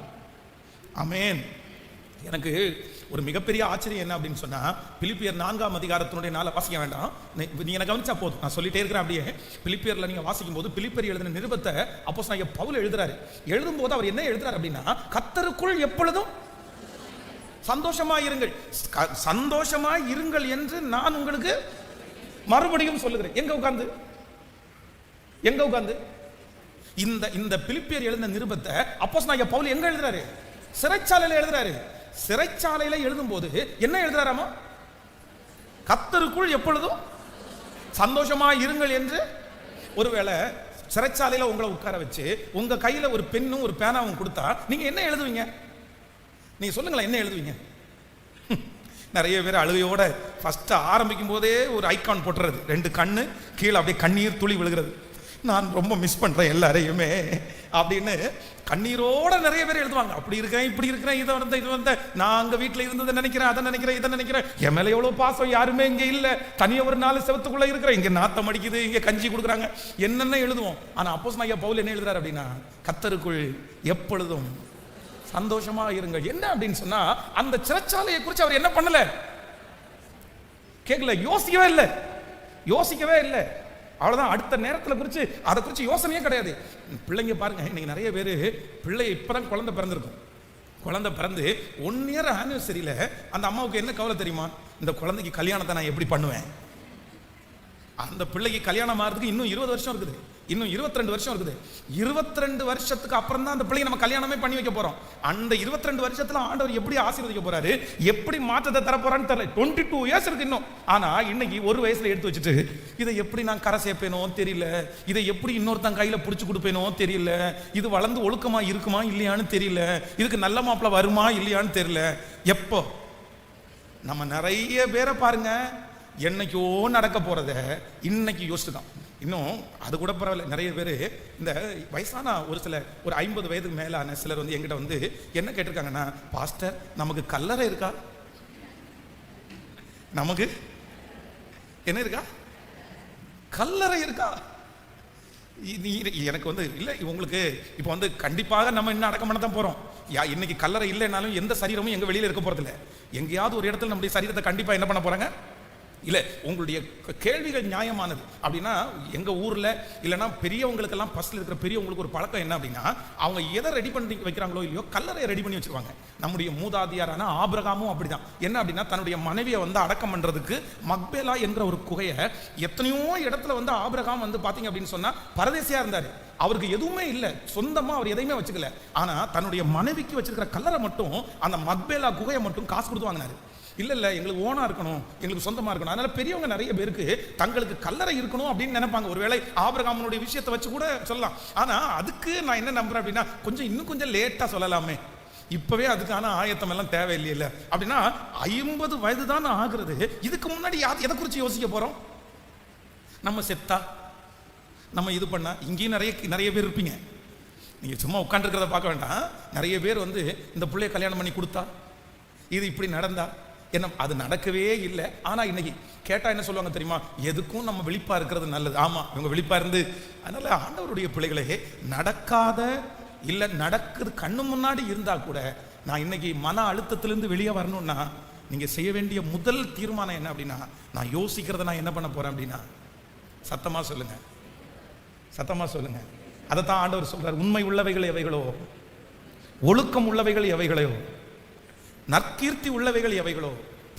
Speaker 1: ஆமென். எனக்கு ஒரு மிகப்பெரிய ஆச்சரியம் என்ன அப்படின்னு சொன்னா, பிலிப்பியர் 4ஆம் அதிகாரத்தினுடைய 4 வாசிக்க வேண்டாம், நீங்க எனக்கு கவனிச்சா போதும், நான் சொல்லிட்டே இருக்கிறேன். அப்படியே பிலிப்பியர்ல நீங்க வாசிக்கும் போது பிலிப்பியர் எழுதின நிருபத்தை அப்போஸ்தலனாகிய பவுல் எழுதுறாரு. எழுதும்போது அவர் என்ன எழுதுறாரு அப்படின்னா, கர்த்தருக்குள் எப்பொழுதும் சந்தோஷமாய் இருங்கள், சந்தோஷமாய் இருங்கள் என்று நான் உங்களுக்கு மறுபடியும் சொல்லுகிறேன். எங்க உட்கார்ந்து, எங்க உட்கார்ந்து? இந்த பிலிப்பியர் எழுதின நிருபத்தை அப்போஸ்தலனாகிய பவுல் எங்க எழுதுறாரு? சிறைச்சாலையில எழுதுறாரு. சிறைச்சாலையில எழுதும் போது என்ன எழுதுறாராமா? கர்த்தருக்குள் எப்பொழுதும் சந்தோஷமா இருங்கள் என்று. ஒருவேளை சிறைச்சாலையில உங்களை உட்கார வச்சு உங்க கையில ஒரு பெண்ணும் ஒரு பேனாவும் கொடுத்தா நீங்க என்ன எழுதுவீங்க? நீங்க சொல்லுங்களேன், என்ன எழுதுவீங்க? நிறைய பேர் அழுகையோட ஃபர்ஸ்ட் ஆரம்பிக்கும் போதே ஒரு ஐகான் போட்டுறது, 2 கண்ணு கீழே அப்படியே கண்ணீர் துளி விழுகிறது, நான் ரொம்ப மிஸ் பண்றேன் எல்லாரையுமே அப்படின்னு கண்ணீரோட நிறைய பேர் எழுதுவாங்க. அப்படி இருக்கிறேன், இப்படி இருக்கிறேன், இதை வந்த இது வந்த, நான் அங்க வீட்டில் இருந்ததை நினைக்கிறேன், அதை நினைக்கிறேன், இதை நினைக்கிறேன், என் மேல எவ்வளவு பாசம், யாருமே இங்க இல்ல, தனியா ஒரு 4 செவத்துக்குள்ள இருக்கிறேன், இங்க நாத்தம் அடிக்குது, இங்க கஞ்சி கொடுக்குறாங்க, என்னென்ன எழுதுவோம். ஆனா அப்போஸ்தலனாகிய பவுல் என்ன எழுதுறாரு அப்படின்னா, கர்த்தருக்குள் எப்பொழுதும் சந்தோஷமா இருங்கள். என்ன அப்படின்னு சொன்னா, அந்த சிறைச்சாலையை குறித்து அவர் என்ன பண்ணல, கேட்கல, யோசிக்கவே இல்லை, யோசிக்கவே இல்லை. அவ்வளவுதான். அடுத்த நேரத்தில் குறித்து அதை குறித்து யோசனையே கிடையாது. பிள்ளைங்க பாருங்க, இன்னைக்கு நிறைய பேர் பிள்ளை இப்பதான் குழந்தை பிறந்திருக்கும், குழந்தை பிறந்து 1 இயர் ஆனிவர்சரியில அந்த அம்மாவுக்கு என்ன கவலை தெரியுமா? இந்த குழந்தைக்கு கல்யாணத்தை நான் எப்படி பண்ணுவேன்? அந்த பிள்ளைக்கு கல்யாணம் ஆகிறதுக்கு இன்னும் 20 வருஷம் இருக்குது, இன்னும் 22 வருஷம் இருக்குது. 22 வருஷத்துக்கு அப்புறம் தான் அந்த பிள்ளையை நம்ம கல்யாணமே பண்ணி வைக்க போறோம். அந்த 22 வருஷத்துல ஆண்டவர் எப்படி ஆசீர்வதிக்க போறாரு, எப்படி மாற்றத்தை தர போறான்னு தெரியல. 22 இயர்ஸ் இருக்கு இன்னும். ஆனா இன்னைக்கு 1 வயசுல எடுத்து வச்சுட்டு இதை எப்படி நான் கரை சேர்ப்பேனோ தெரியல, இதை எப்படி இன்னொருத்தன் கையில பிடிச்சு கொடுப்பேனோ தெரியல, இது வளர்ந்து ஒழுக்கமா இருக்குமா இல்லையான்னு தெரியல, இதுக்கு நல்ல மாப்பிள்ள வருமா இல்லையான்னு தெரியல. எப்போ நம்ம நிறைய பேரை பாருங்க, என்னைக்கோ நடக்க போறத இன்னைக்கு யோசிச்சுதான். இன்னும் அது கூட பரவாயில்ல, நிறைய பேர் இந்த வயசான ஒரு 50 வயதுக்கு மேலான சிலர் வந்து என்கிட்ட வந்து என்ன கேட்டிருக்காங்கன்னா, பாஸ்டர் நமக்கு கல்லறை இருக்கா? நமக்கு என்ன இருக்கா? கல்லறை இருக்கா? எனக்கு வந்து இல்லை, உங்களுக்கு இப்போ வந்து கண்டிப்பாக நம்ம இன்னும் அடக்கம் பண்ண தான் போறோம். இன்னைக்கு கல்லறை இல்லைனாலும் எந்த சரீரமும் எங்க வெளியில இருக்க போறது இல்லை. எங்கேயாவது ஒரு இடத்துல நம்முடைய சரீரத்தை கண்டிப்பா என்ன பண்ண போறாங்க? இல்லை, உங்களுடைய கேள்விகள் நியாயமானது. அப்படின்னா எங்கள் ஊரில் இல்லைன்னா பெரியவங்களுக்கெல்லாம் பஸ்ஸில் இருக்கிற பெரியவங்களுக்கு ஒரு பழக்கம் என்ன அப்படின்னா, அவங்க எதை ரெடி பண்ணி வைக்கிறாங்களோ இல்லையோ கல்லறையை ரெடி பண்ணி வச்சுருவாங்க. நம்முடைய மூதாதியாரான ஆபிரகாமும் அப்படிதான். என்ன அப்படின்னா, தன்னுடைய மனைவியை வந்து அடக்கம் பண்ணுறதுக்கு மக்பேலா என்கிற ஒரு குகையை எத்தனையோ இடத்துல வந்து ஆபிரகாம் வந்து பார்த்தீங்க அப்படின்னு சொன்னால் பரதேசியாக இருந்தார். அவருக்கு எதுவுமே இல்லை, சொந்தமாக அவர் எதையுமே வச்சுக்கல. ஆனால் தன்னுடைய மனைவிக்கு வச்சிருக்கிற கல்லறை மட்டும், அந்த மக்பேலா குகையை மட்டும் காசு கொடுத்து வாங்கினார். இல்லை எங்களுக்கு ஓனா இருக்கணும், எங்களுக்கு சொந்தமாக இருக்கணும். அதனால பெரியவங்க நிறைய பேருக்கு தங்களுக்கு கல்லறை இருக்கணும் அப்படின்னு நினைப்பாங்க. ஒருவேளை ஆபிரகாமனுடைய விஷயத்தை வச்சு கூட சொல்லலாம். ஆனால் அதுக்கு நான் என்ன நம்புறேன் அப்படின்னா, இன்னும் கொஞ்சம் லேட்டாக சொல்லலாமே, இப்பவே அதுக்கான ஆயத்தம் எல்லாம் தேவையில்லை அப்படின்னா 50 வயது தான் ஆகுறது. இதுக்கு முன்னாடி எதை குறித்து யோசிக்க போறோம்? நம்ம செத்தா, நம்ம இது பண்ணா, இங்கேயும் நிறைய பேர் இருப்பீங்க. நீங்க சும்மா உட்காந்துருக்கிறத பார்க்க வேண்டாம். நிறைய பேர் வந்து இந்த பிள்ளைய கல்யாணம் பண்ணி கொடுத்தா, இது இப்படி நடந்தா, என்ன அது நடக்கவே இல்லை. ஆனா இன்னைக்கு கேட்டா என்ன சொல்லுவாங்க தெரியுமா? எதுக்கும் நம்ம விழிப்பா இருக்கிறது நல்லது. ஆமா, இவங்க விழிப்பா இருந்து. அதனால ஆண்டவருடைய பிள்ளைகளே, நடக்காத இல்ல நடக்குது கண்ணு முன்னாடி இருந்தா கூட, நான் இன்னைக்கு மன அழுத்தத்திலிருந்து வெளியே வரணும்னா நீங்க செய்ய வேண்டிய முதல் தீர்மானம் என்ன அப்படின்னா, நான் யோசிக்கிறத நான் என்ன பண்ண போறேன் அப்படின்னா, சத்தமா சொல்லுங்க, சத்தமா சொல்லுங்க. அதைத்தான் ஆண்டவர் சொல்றார். உண்மை உள்ளவைகள் எவைகளோ, ஒழுக்கம் உள்ளவைகள் எவைகளோ, நற்கீர்த்தி உள்ளவைகள் எவைகளோ,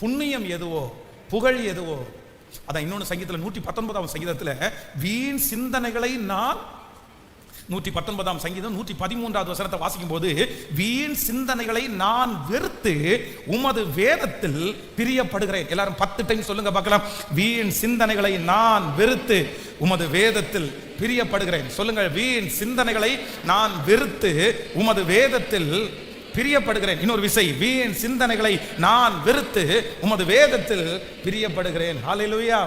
Speaker 1: புண்ணியம் எதுவோ, புகழ் எதுவோ, அதான் இன்னொன்று சங்கீதத்தில் 119ஆம் சங்கீதத்தில் வீண் சிந்தனைகளை நான் 119ஆம் சங்கீதம் 113வது வசனத்தை வாசிக்கும் போது, வீண் சிந்தனைகளை நான் வெறுத்து உமது வேதத்தில் பிரியப்படுகிறேன். எல்லாரும் 10 டைம் சொல்லுங்க பார்க்கலாம். வீண் சிந்தனைகளை நான் வெறுத்து உமது வேதத்தில் பிரியப்படுகிறேன். சொல்லுங்க, வீண் சிந்தனைகளை நான் வெறுத்து உமது வேதத்தில் பிரியப்படுகிறேன். இன்னொரு விசை, வீண் சிந்தனைகளை நான் வெறுத்து உமது வேதத்தில் பிரியப்படுகிறேன். ஹல்லேலூயா.